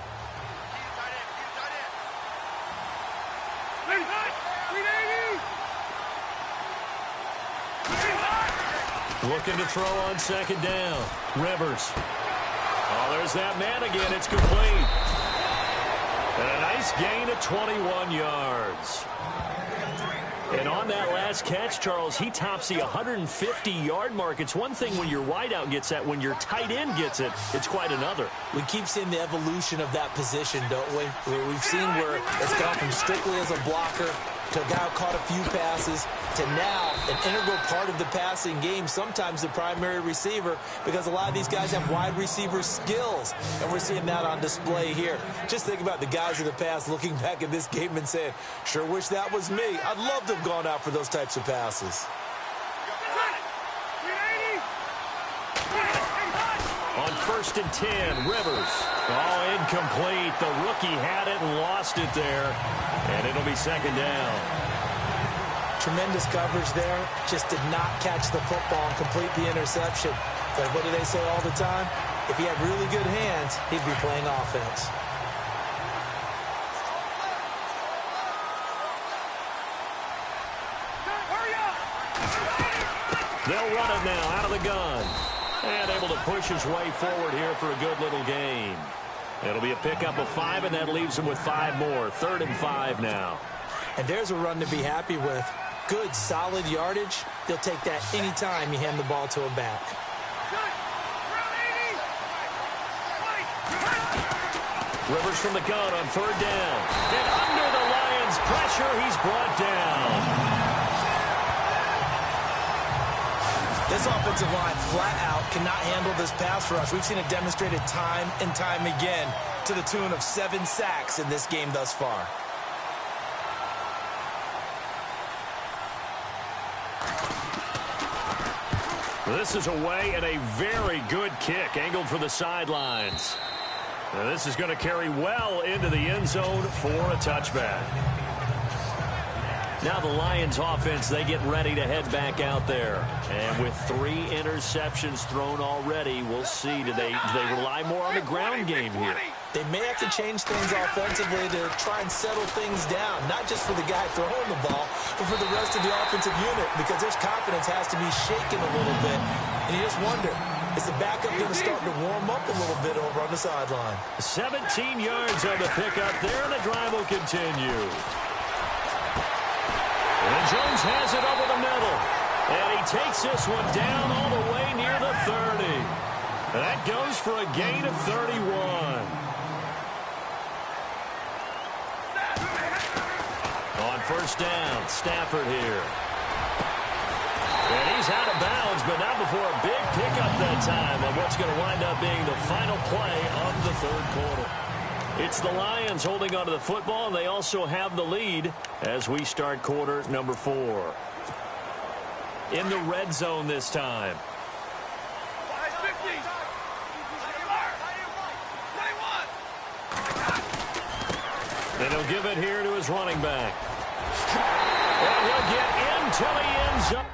Speaker 3: Looking to throw on 2nd down. Rivers. Oh, there's that man again. It's complete. And a nice gain of 21 yards. And on that last catch, Charles, he tops the 150-yard mark. It's one thing when your wideout gets that. When your tight end gets it, it's quite another.
Speaker 4: We keep seeing the evolution of that position, don't we? We've seen where it's gone from strictly as a blocker to a guy who caught a few passes to now an integral part of the passing game, sometimes the primary receiver, because a lot of these guys have wide receiver skills, and we're seeing that on display here. Just think about the guys of the past looking back at this game and saying, sure wish that was me. I'd love to have gone out for those types of passes.
Speaker 3: On 1st and 10, Rivers. Oh, incomplete. The rookie had it and lost it there. And it'll be 2nd down.
Speaker 4: Tremendous coverage there. Just did not catch the football and complete the interception. But what do they say all the time? If he had really good hands, he'd be playing offense.
Speaker 3: They'll run it now out of the gun. And able to push his way forward here for a good little gain. It'll be a pickup of 5, and that leaves him with 5 more. 3rd and 5 now.
Speaker 4: And there's a run to be happy with. Good, solid yardage. He'll take that anytime you hand the ball to a back.
Speaker 3: Rivers from the gun on 3rd down. And under the Lions' pressure, he's brought down.
Speaker 6: This offensive line flat out cannot handle this pass rush. We've seen it demonstrated time and time again to the tune of 7 sacks in this game thus far.
Speaker 3: This is away and a very good kick angled for the sidelines. Now this is going to carry well into the end zone for a touchback. Now the Lions offense, they get ready to head back out there. And with 3 interceptions thrown already, we'll see. Do they rely more on the ground game here?
Speaker 4: They may have to change things offensively to try and settle things down, not just for the guy throwing the ball, but for the rest of the offensive unit, because their confidence has to be shaken a little bit. And you just wonder, is the backup going to start to warm up a little bit over on the sideline?
Speaker 3: 17 yards on the pickup there, and the drive will continue. And Jones has it over the middle. And he takes this one down all the way near the 30. That goes for a gain of 31. On 1st down, Stafford here. And he's out of bounds, but not before a big pickup that time on what's going to wind up being the final play of the 3rd quarter. It's the Lions holding onto the football, and they also have the lead as we start quarter number 4. In the red zone this time. And he'll give it here to his running back. And he'll get into the end zone.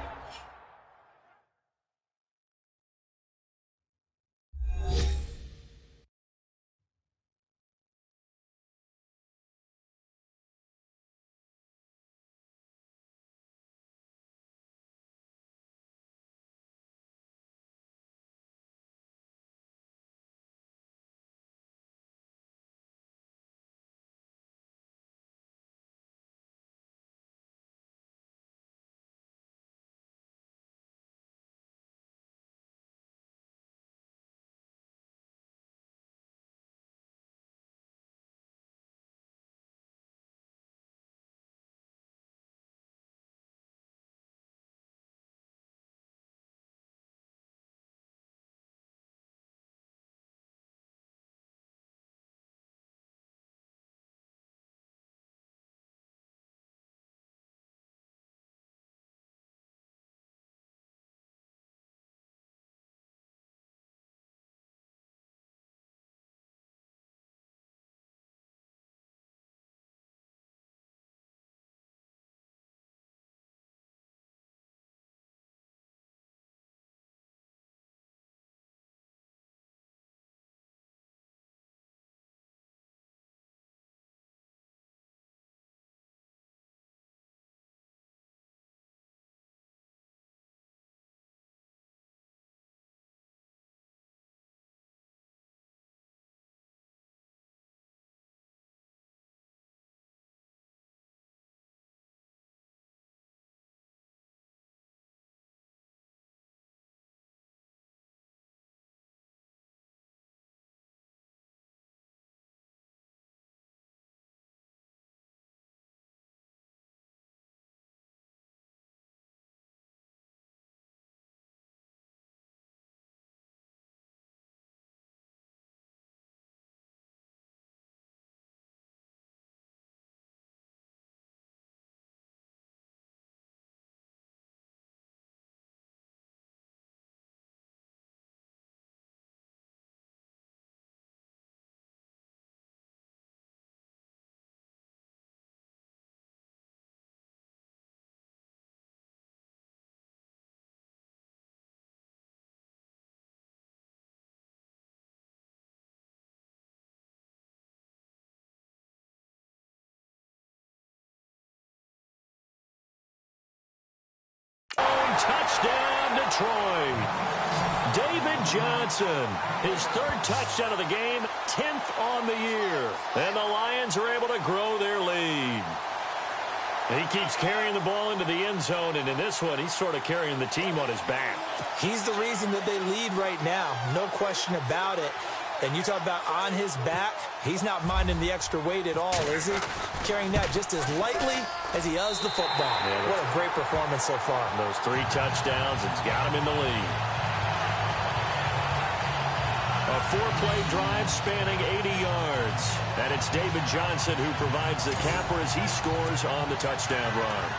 Speaker 3: touchdown, Detroit. David Johnson, his third touchdown of the game, 10th on the year. And the Lions are able to grow their lead. He keeps carrying the ball into the end zone, and in this one, he's sort of carrying the team on his back.
Speaker 4: He's the reason that they lead right now, no question about it. And you talk about on his back, he's not minding the extra weight at all, is he? Carrying that just as lightly as he does the football. Yeah, what a great performance so far.
Speaker 3: Those 3 touchdowns, it's got him in the lead. A 4-play drive spanning 80 yards. And it's David Johnson who provides the capper as he scores on the touchdown run.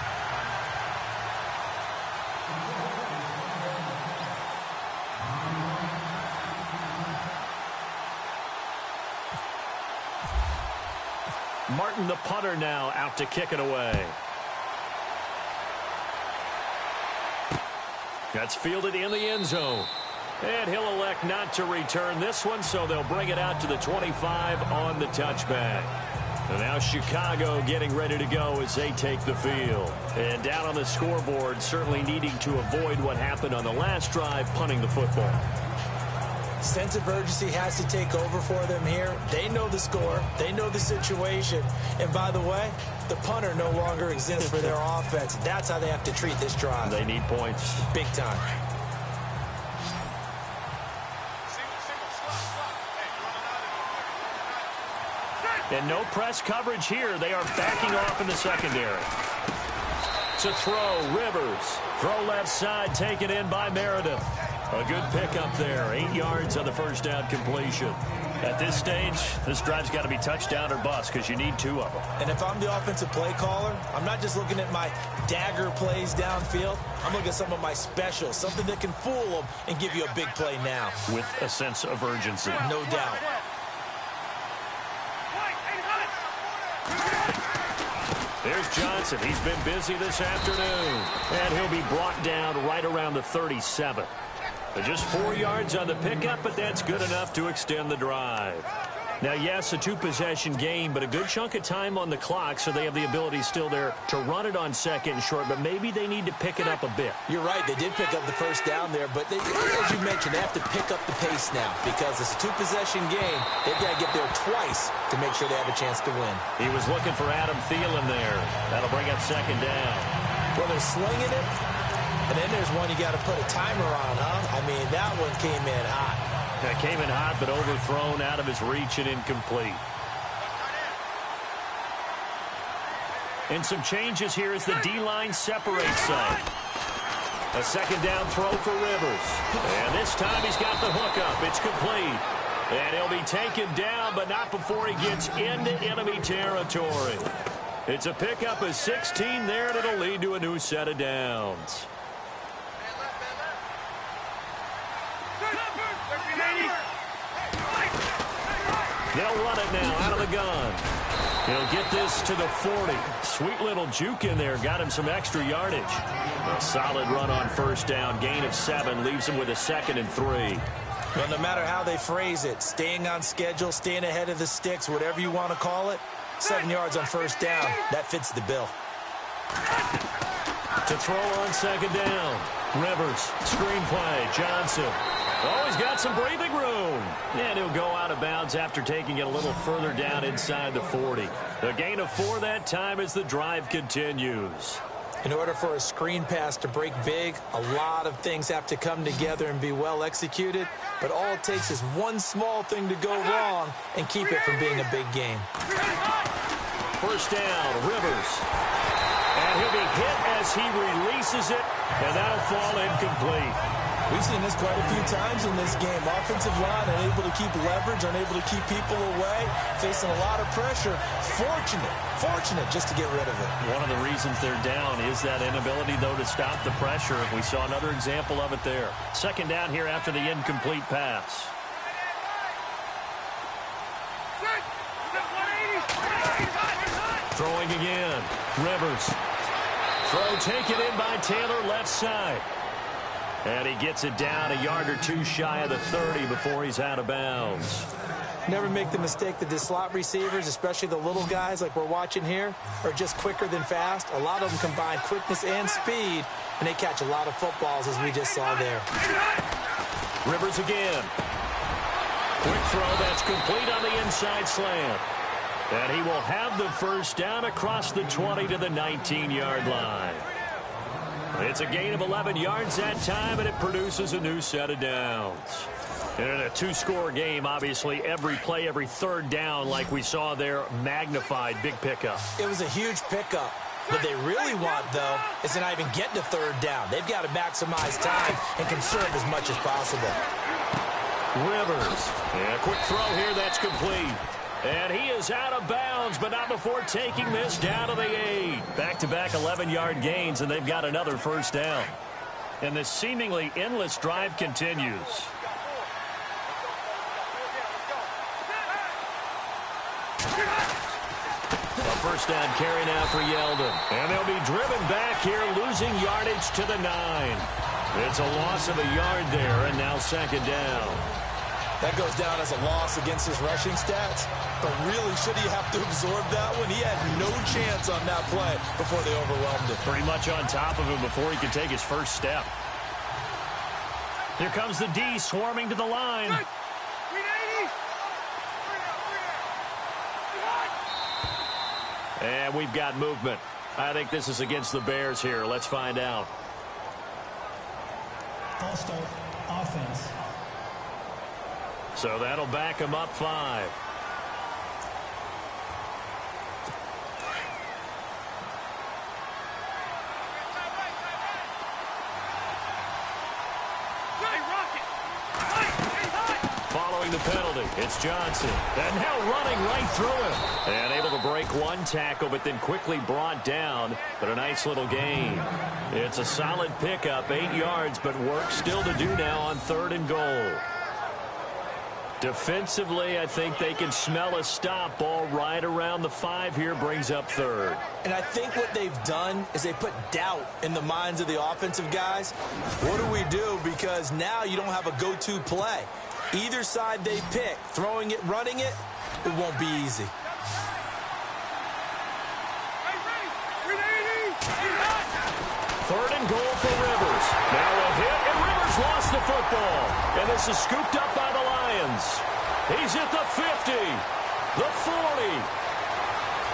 Speaker 3: Martin, the punter, now out to kick it away. That's fielded in the end zone. And he'll elect not to return this one, so they'll bring it out to the 25 on the touchback. And now Chicago getting ready to go as they take the field. And down on the scoreboard, certainly needing to avoid what happened on the last drive, punting the football.
Speaker 4: Sense of urgency has to take over for them here. They know the score. They know the situation. And by the way, the punter no longer exists for their offense. That's how they have to treat this drive.
Speaker 3: They need points.
Speaker 4: Big time.
Speaker 3: And no press coverage here. They are backing off in the secondary. To throw, Rivers. Throw left side, taken in by Meredith. A good pickup there. 8 yards on the first down completion. At this stage, this drive's got to be touchdown or bust because you need 2 of them.
Speaker 4: And if I'm the offensive play caller, I'm not just looking at my dagger plays downfield. I'm looking at some of my specials, something that can fool them and give you a big play now.
Speaker 3: With a sense of urgency.
Speaker 4: No doubt.
Speaker 3: There's Johnson. He's been busy this afternoon. And he'll be brought down right around the 37. Just 4 yards on the pickup, but that's good enough to extend the drive. Now, yes, a 2-possession game, but a good chunk of time on the clock, so they have the ability still there to run it on second and short, but maybe they need to pick it up a bit.
Speaker 4: You're right. They did pick up the first down there, but as you mentioned, they have to pick up the pace now because it's a 2-possession game. They've got to get there twice to make sure they have a chance to win.
Speaker 3: He was looking for Adam Thielen there. That'll bring up second down.
Speaker 4: Well, they're slinging it, and then there's one you got to put a timer on, huh? I mean, that one came in hot.
Speaker 3: That came in hot, but overthrown, out of his reach, and incomplete. And some changes here as the D-line separates some. A second down throw for Rivers. And this time he's got the hook up. It's complete. And he'll be taken down, but not before he gets into enemy territory. It's a pickup of 16 there, and it'll lead to a new set of downs. They'll run it now out of the gun. He'll get this to the 40. Sweet little juke in there. Got him some extra yardage. A solid run on first down. Gain of 7 leaves him with a 2nd and 3.
Speaker 4: Well, no matter how they phrase it, staying on schedule, staying ahead of the sticks, whatever you want to call it, 7 yards on first down, that fits the bill.
Speaker 3: To throw on second down. Rivers, screenplay, Johnson. Oh, he's got some breathing room. And he'll go out of bounds after taking it a little further down inside the 40. The gain of 4 that time as the drive continues.
Speaker 4: In order for a screen pass to break big, a lot of things have to come together and be well executed. But all it takes is one small thing to go wrong and keep it from being a big game.
Speaker 3: First down, Rivers. And he'll be hit as he releases it, and that'll fall incomplete.
Speaker 4: We've seen this quite a few times in this game. Offensive line unable to keep leverage, unable to keep people away, facing a lot of pressure. Fortunate just to get rid of it.
Speaker 3: One of the reasons they're down is that inability, though, to stop the pressure. We saw another example of it there. Second down here after the incomplete pass. Throwing again. Rivers. Throw taken in by Taylor left side. And he gets it down a yard or 2 shy of the 30 before he's out of bounds.
Speaker 4: Never make the mistake that the slot receivers, especially the little guys like we're watching here, are just quicker than fast. A lot of them combine quickness and speed, and they catch a lot of footballs, as we just saw there.
Speaker 3: Rivers again. Quick throw that's complete on the inside slant. And he will have the first down across the 20 to the 19-yard line. It's a gain of 11 yards that time, and it produces a new set of downs. And in a two-score game, obviously, every play, every third down, like we saw there, magnified, big pickup.
Speaker 4: It was a huge pickup. What they really want, though, is to not even get to third down. They've got to maximize time and conserve as much as possible.
Speaker 3: Rivers. And a quick throw here that's complete. And he is out of bounds, but not before taking this down to the 8. Back-to-back 11-yard gains, and they've got another first down. And this seemingly endless drive continues. A first down carry now for Yeldon. And they'll be driven back here, losing yardage to the 9. It's a loss of a yard there, and now second down.
Speaker 4: That goes down as a loss against his rushing stats. But really, should he have to absorb that one? He had no chance on that play before they overwhelmed him.
Speaker 3: Pretty much on top of him before he could take his first step. Here comes the D swarming to the line. And we've got movement. I think this is against the Bears here. Let's find out.
Speaker 5: Ball start, offense.
Speaker 3: So that'll back him up 5. Following the penalty, it's Johnson. And now running right through him. And able to break one tackle, but then quickly brought down. But a nice little gain. It's a solid pickup, 8 yards, but work still to do now on 3rd and goal. Defensively, I think they can smell a stop. Ball right around the 5 here, brings up 3rd.
Speaker 4: And I think what they've done is they put doubt in the minds of the offensive guys. What do we do? Because now you don't have a go-to play. Either side they pick, throwing it, running it, it won't be easy.
Speaker 3: Third and goal for Rivers. Now a hit, and Rivers lost the football. And this is scooped up by the Lions. He's at the 50, the 40,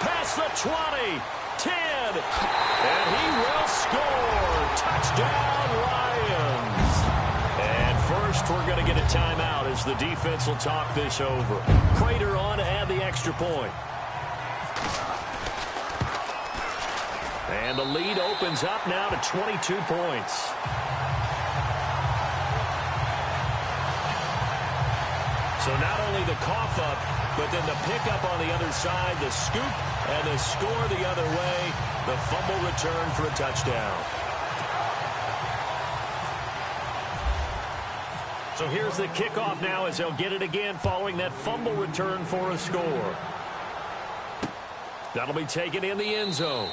Speaker 3: past the 20, 10, and he will score. Touchdown, Lions. And first, we're going to get a timeout as the defense will talk this over. Prater on to add the extra point. And the lead opens up now to 22 points. So not only the cough up, but then the pickup on the other side, the scoop, and the score the other way, the fumble return for a touchdown. So here's the kickoff now as they'll get it again following that fumble return for a score. That'll be taken in the end zone.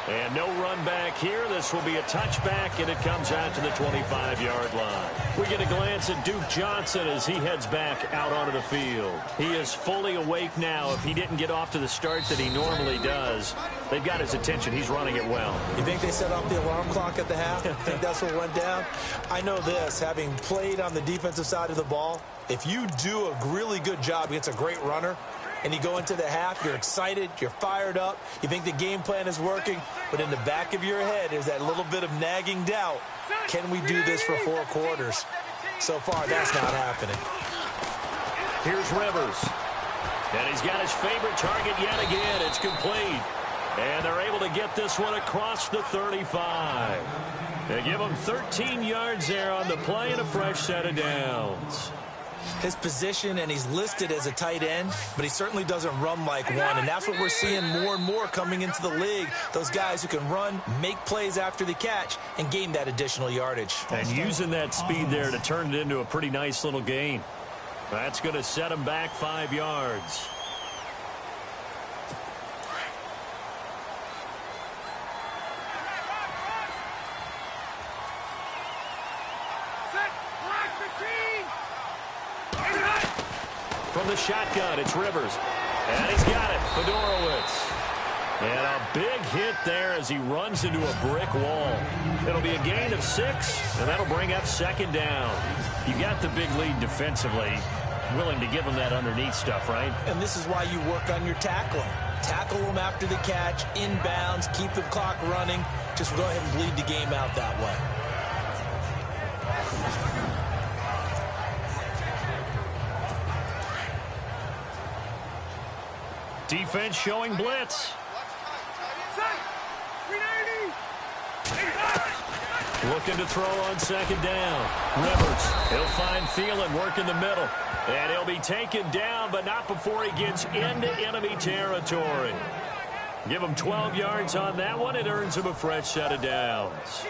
Speaker 3: And no run back here. This will be a touchback, and it comes out to the 25-yard line. We get a glance at Duke Johnson as he heads back out onto the field. He is fully awake now. If he didn't get off to the start that he normally does, they've got his attention. He's running it well.
Speaker 4: You think they set off the alarm clock at the half? I think that's what went down. I know this, having played on the defensive side of the ball, if you do a really good job against a great runner, and you go into the half, you're excited, you're fired up, you think the game plan is working, but in the back of your head is that little bit of nagging doubt. Can we do this for 4 quarters? So far, that's not happening.
Speaker 3: Here's Rivers. And he's got his favorite target yet again. It's complete. And they're able to get this one across the 35. They give him 13 yards there on the play and a fresh set of downs.
Speaker 4: His position, and he's listed as a tight end, but he certainly doesn't run like one, and that's what we're seeing more and more coming into the league. Those guys who can run, make plays after the catch, and gain that additional yardage.
Speaker 3: And using that speed there to turn it into a pretty nice little gain. That's going to set him back 5 yards. From the shotgun, it's Rivers. And he's got it, Fedorowicz. And a big hit there as he runs into a brick wall. It'll be a gain of 6, and that'll bring up second down. You got the big lead defensively. Willing to give him that underneath stuff, right?
Speaker 4: And this is why you work on your tackling. Tackle them after the catch, inbounds, keep the clock running. Just go ahead and bleed the game out that way.
Speaker 3: Defense showing blitz. Looking to throw on second down. Rivers, he'll find Thielen, work in the middle. And he'll be taken down, but not before he gets into enemy territory. Give him 12 yards on that one. It earns him a fresh set of downs.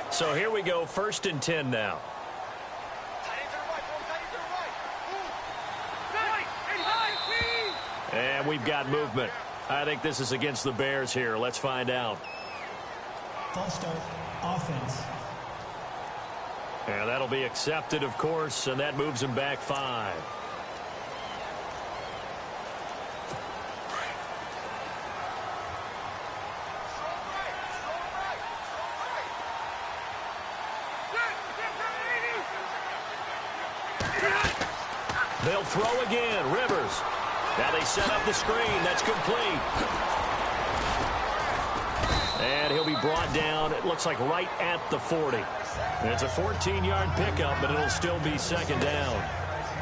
Speaker 3: So here we go, 1st and 10 now. And we've got movement. I think this is against the Bears here. Let's find out.
Speaker 5: False start, offense.
Speaker 3: And that'll be accepted, of course, and that moves him back 5. They'll throw again. Rivers. Now they set up the screen. That's complete. And he'll be brought down, it looks like right at the 40. And it's a 14-yard pickup, but it'll still be second down.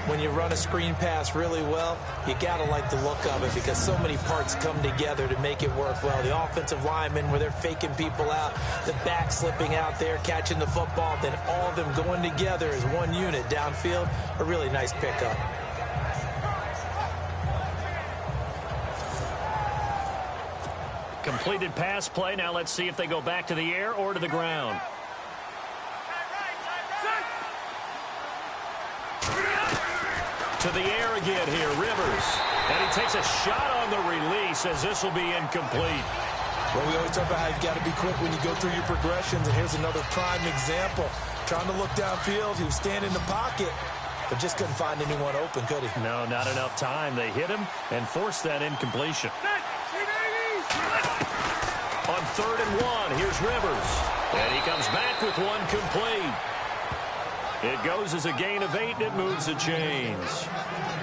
Speaker 4: When you run a screen pass really well, you got to like the look of it because so many parts come together to make it work well. The offensive linemen, where they're faking people out, the back slipping out there, catching the football, then all of them going together as one unit downfield. A really nice pickup.
Speaker 3: Completed pass play. Now let's see if they go back to the air or to the ground. To the air again here, Rivers. And he takes a shot on the release as this will be incomplete.
Speaker 4: Well, we always talk about how you've got to be quick when you go through your progressions, and here's another prime example. Trying to look downfield, he was standing in the pocket, but just couldn't find anyone open, could he?
Speaker 3: No, not enough time. They hit him and forced that incompletion. On 3rd and 1, here's Rivers. And he comes back with one complete. It goes as a gain of 8, and it moves the chains.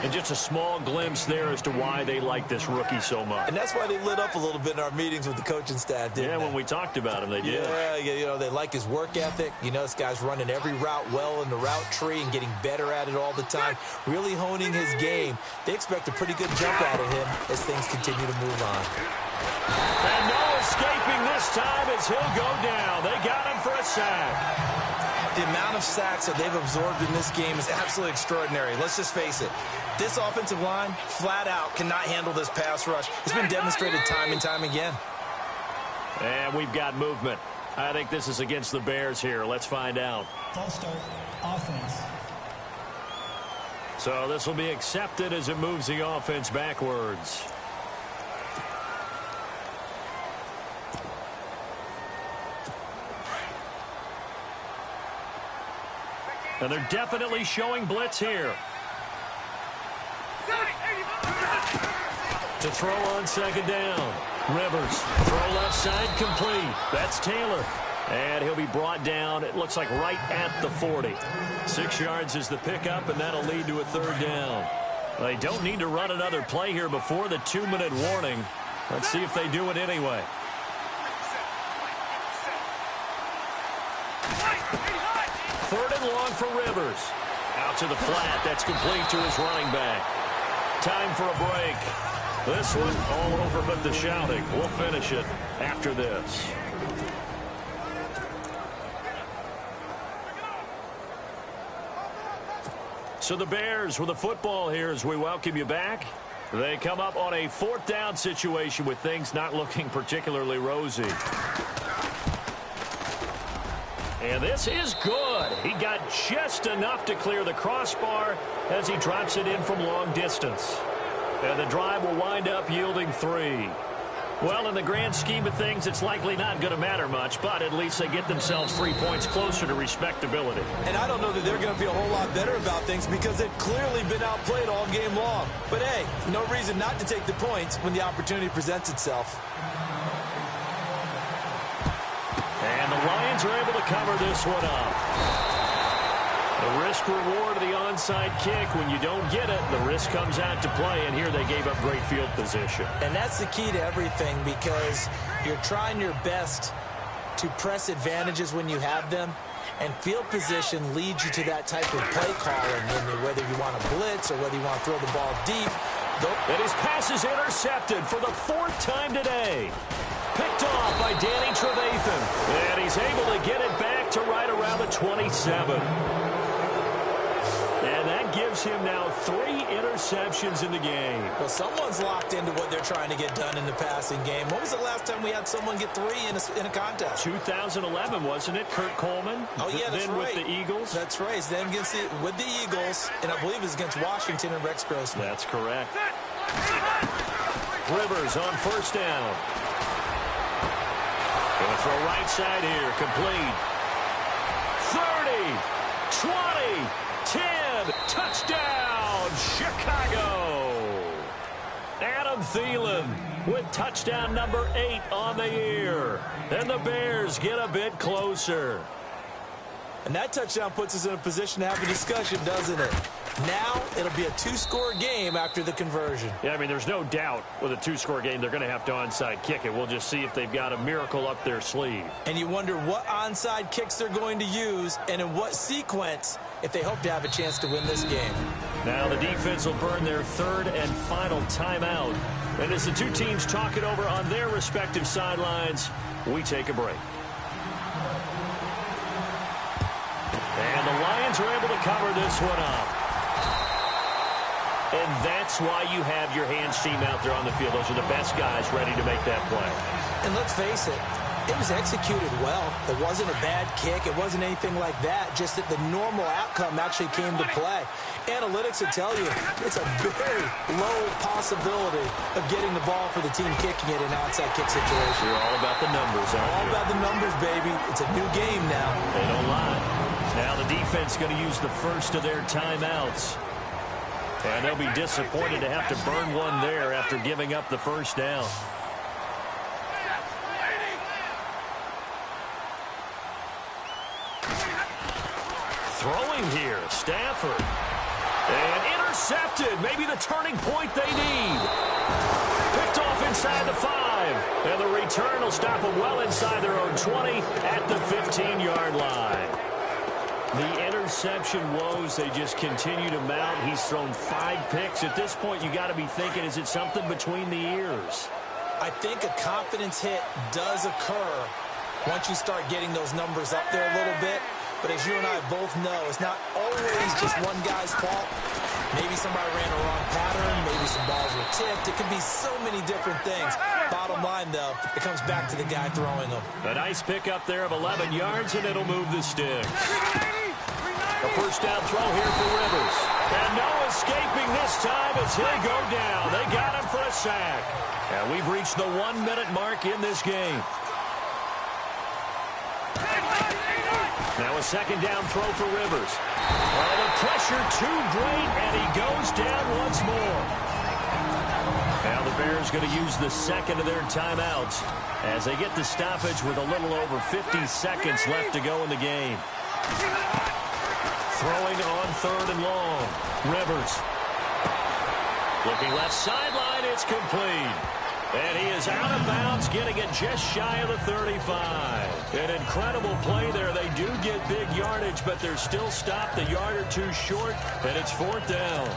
Speaker 3: And just a small glimpse there as to why they like this rookie so much.
Speaker 4: And that's why they lit up a little bit in our meetings with the coaching staff, didn't they?
Speaker 3: Yeah, when we talked about him, they did.
Speaker 4: Yeah, you know, they like his work ethic. You know, this guy's running every route well in the route tree and getting better at it all the time, really honing his game. They expect a pretty good jump out of him as things continue to move on.
Speaker 3: And no escaping this time as he'll go down. They got him for a sack.
Speaker 6: The amount of sacks that they've absorbed in this game is absolutely extraordinary. Let's just face it. This offensive line, flat out, cannot handle this pass rush. It's been demonstrated time and time again.
Speaker 3: And we've got movement. I think this is against the Bears here. Let's find out.
Speaker 5: False start, offense.
Speaker 3: So this will be accepted as it moves the offense backwards. And they're definitely showing blitz here. To throw on second down. Rivers, throw left side, complete. That's Taylor. And he'll be brought down, it looks like right at the 40. 6 yards is the pickup, and that'll lead to a 3rd down. They don't need to run another play here before the 2-minute warning. Let's see if they do it anyway. Third and long for Rivers. Out to the flat. That's complete to his running back. Time for a break. This one all over but the shouting. We'll finish it after this. So the Bears with the football here as we welcome you back. They come up on a 4th down situation with things not looking particularly rosy. And this is good. He got just enough to clear the crossbar as he drops it in from long distance. And the drive will wind up yielding 3. Well, in the grand scheme of things, it's likely not going to matter much, but at least they get themselves 3 points closer to respectability.
Speaker 6: And I don't know that they're going to feel a whole lot better about things because they've clearly been outplayed all game long. But, hey, no reason not to take the points when the opportunity presents itself.
Speaker 3: And the Lions are able to cover this one up. The risk-reward of the onside kick, when you don't get it, the risk comes out to play, and here they gave up great field position.
Speaker 4: And that's the key to everything because you're trying your best to press advantages when you have them, and field position leads you to that type of play calling, and whether you want to blitz or whether you want to throw the ball deep.
Speaker 3: And his pass is intercepted for the 4th time today. Picked off by Danny Trevathan, and he's able to get it back to right around the 27. And that gives him now 3 interceptions in the game.
Speaker 4: Well, someone's locked into what they're trying to get done in the passing game. When was the last time we had someone get 3 in a contest?
Speaker 3: 2011, wasn't it? Kurt Coleman?
Speaker 4: Oh, yeah, that's
Speaker 3: then
Speaker 4: right.
Speaker 3: with the Eagles?
Speaker 4: That's right. Then with the Eagles, and I believe it was against Washington and Rex Grossman.
Speaker 3: That's correct. Rivers on 1st down. Going to throw right side here. Complete. 30, 20, 10. Touchdown, Chicago. Adam Thielen with touchdown number 8 on the year. And the Bears get a bit closer.
Speaker 4: And that touchdown puts us in a position to have a discussion, doesn't it? Now it'll be a 2-score game after the conversion.
Speaker 3: Yeah, I mean, there's no doubt with a 2-score game they're going to have to onside kick it. We'll just see if they've got a miracle up their sleeve.
Speaker 4: And you wonder what onside kicks they're going to use and in what sequence if they hope to have a chance to win this game.
Speaker 3: Now the defense will burn their 3rd and final timeout. And as the two teams talk it over on their respective sidelines, we take a break. And the Lions are able to cover this one up. And that's why you have your hands team out there on the field. Those are the best guys ready to make that play.
Speaker 4: And let's face it, it was executed well. It wasn't a bad kick. It wasn't anything like that. Just that the normal outcome actually came to play. Analytics will tell you it's a very low possibility of getting the ball for the team kicking it in an outside kick situation.
Speaker 3: You're all about the numbers, aren't you?
Speaker 4: All about the numbers, baby. It's a new game now.
Speaker 3: They don't lie. Now the defense going to use the first of their timeouts. And they'll be disappointed to have to burn one there after giving up the 1st down. Throwing here, Stafford. And intercepted. Maybe the turning point they need. Picked off inside the 5. And the return will stop them well inside their own 20 at the 15-yard line. The interception woes, they just continue to mount. He's thrown 5 picks. At this point, you got to be thinking, is it something between the ears?
Speaker 4: I think a confidence hit does occur once you start getting those numbers up there a little bit. But as you and I both know, it's not always just one guy's fault. Maybe somebody ran a wrong pattern. Maybe some balls were tipped. It could be so many different things. Bottom line, though, it comes back to the guy throwing them.
Speaker 3: A nice pickup there of 11 yards, and it'll move the sticks. A 1st down throw here for Rivers. And no escaping this time as he'll go down. They got him for a sack. And we've reached the 1-minute mark in this game. Now a 2nd down throw for Rivers. Oh, the pressure too great, and he goes down once more. Now the Bears going to use the 2nd of their timeouts as they get the stoppage with a little over 50 seconds left to go in the game. Throwing on 3rd and long. Rivers. Looking left sideline, it's complete. And he is out of bounds, getting it just shy of the 35. An incredible play there. They do get big yardage, but they're still stopped a yard or 2 short, and it's 4th down.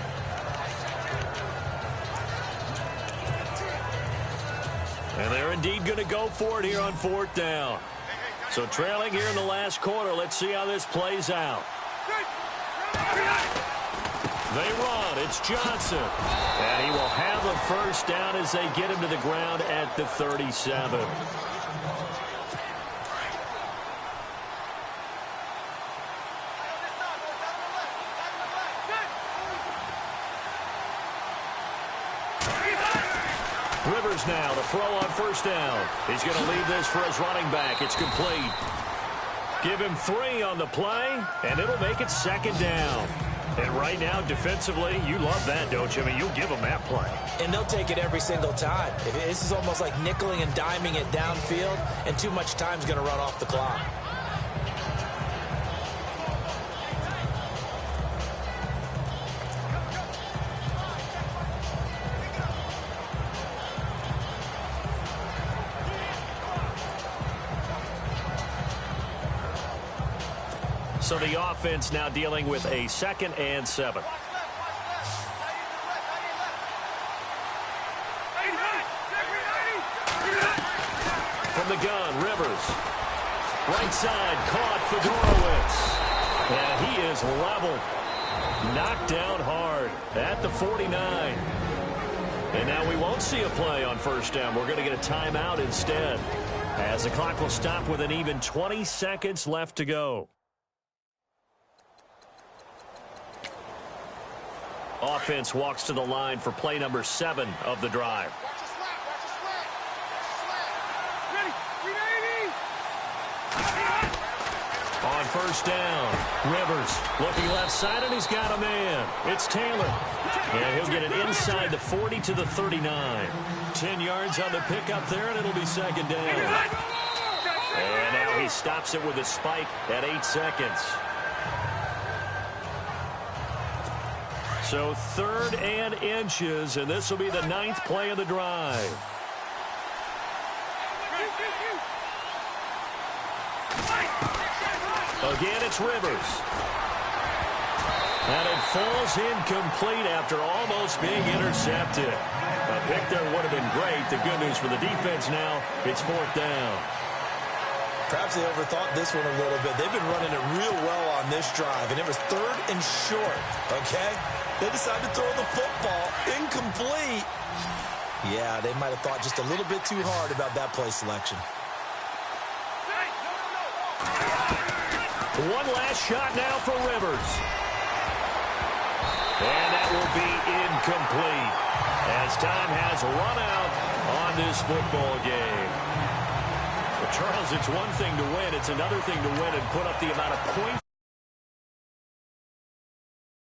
Speaker 3: And they're indeed going to go for it here on 4th down. So trailing here in the last quarter, let's see how this plays out. They run. It's Johnson. And he will have a 1st down as they get him to the ground at the 37. Rivers now to throw on first down. He's going to leave this for his running back. It's complete. Give him 3 on the play, and it'll make it second down. And right now, defensively, you love that, don't you? I mean, you'll give them that play.
Speaker 4: And they'll take it every single time. This is almost like nickeling and diming it downfield, and too much time's going to run off the clock.
Speaker 3: So the offense now dealing with a 2nd and 7. From the gun, Rivers. Right side, caught Fedorowicz. And he is leveled. Knocked down hard at the 49. And now we won't see a play on first down. We're going to get a timeout instead, as the clock will stop with an even 20 seconds left to go. Offense walks to the line for play number 7 of the drive. On first down, Rivers looking left side, and he's got a man. It's Taylor. And he'll get it inside the 40 to the 39. 10 yards on the pickup there, and it'll be second down. And now he stops it with a spike at 8 seconds. So 3rd and inches, and this will be the 9th play of the drive. Again, it's Rivers. And it falls incomplete after almost being intercepted. A pick there would have been great. The good news for the defense now, it's 4th down.
Speaker 4: Perhaps they overthought this one a little bit. They've been running it real well on this drive, and it was 3rd and short, okay? They decided to throw the football incomplete. Yeah, they might have thought just a little bit too hard about that play selection.
Speaker 3: One last shot now for Rivers. And that will be incomplete, as time has run out on this football game. Well, Charles, it's one thing to win. It's another thing to win and put up the amount of points.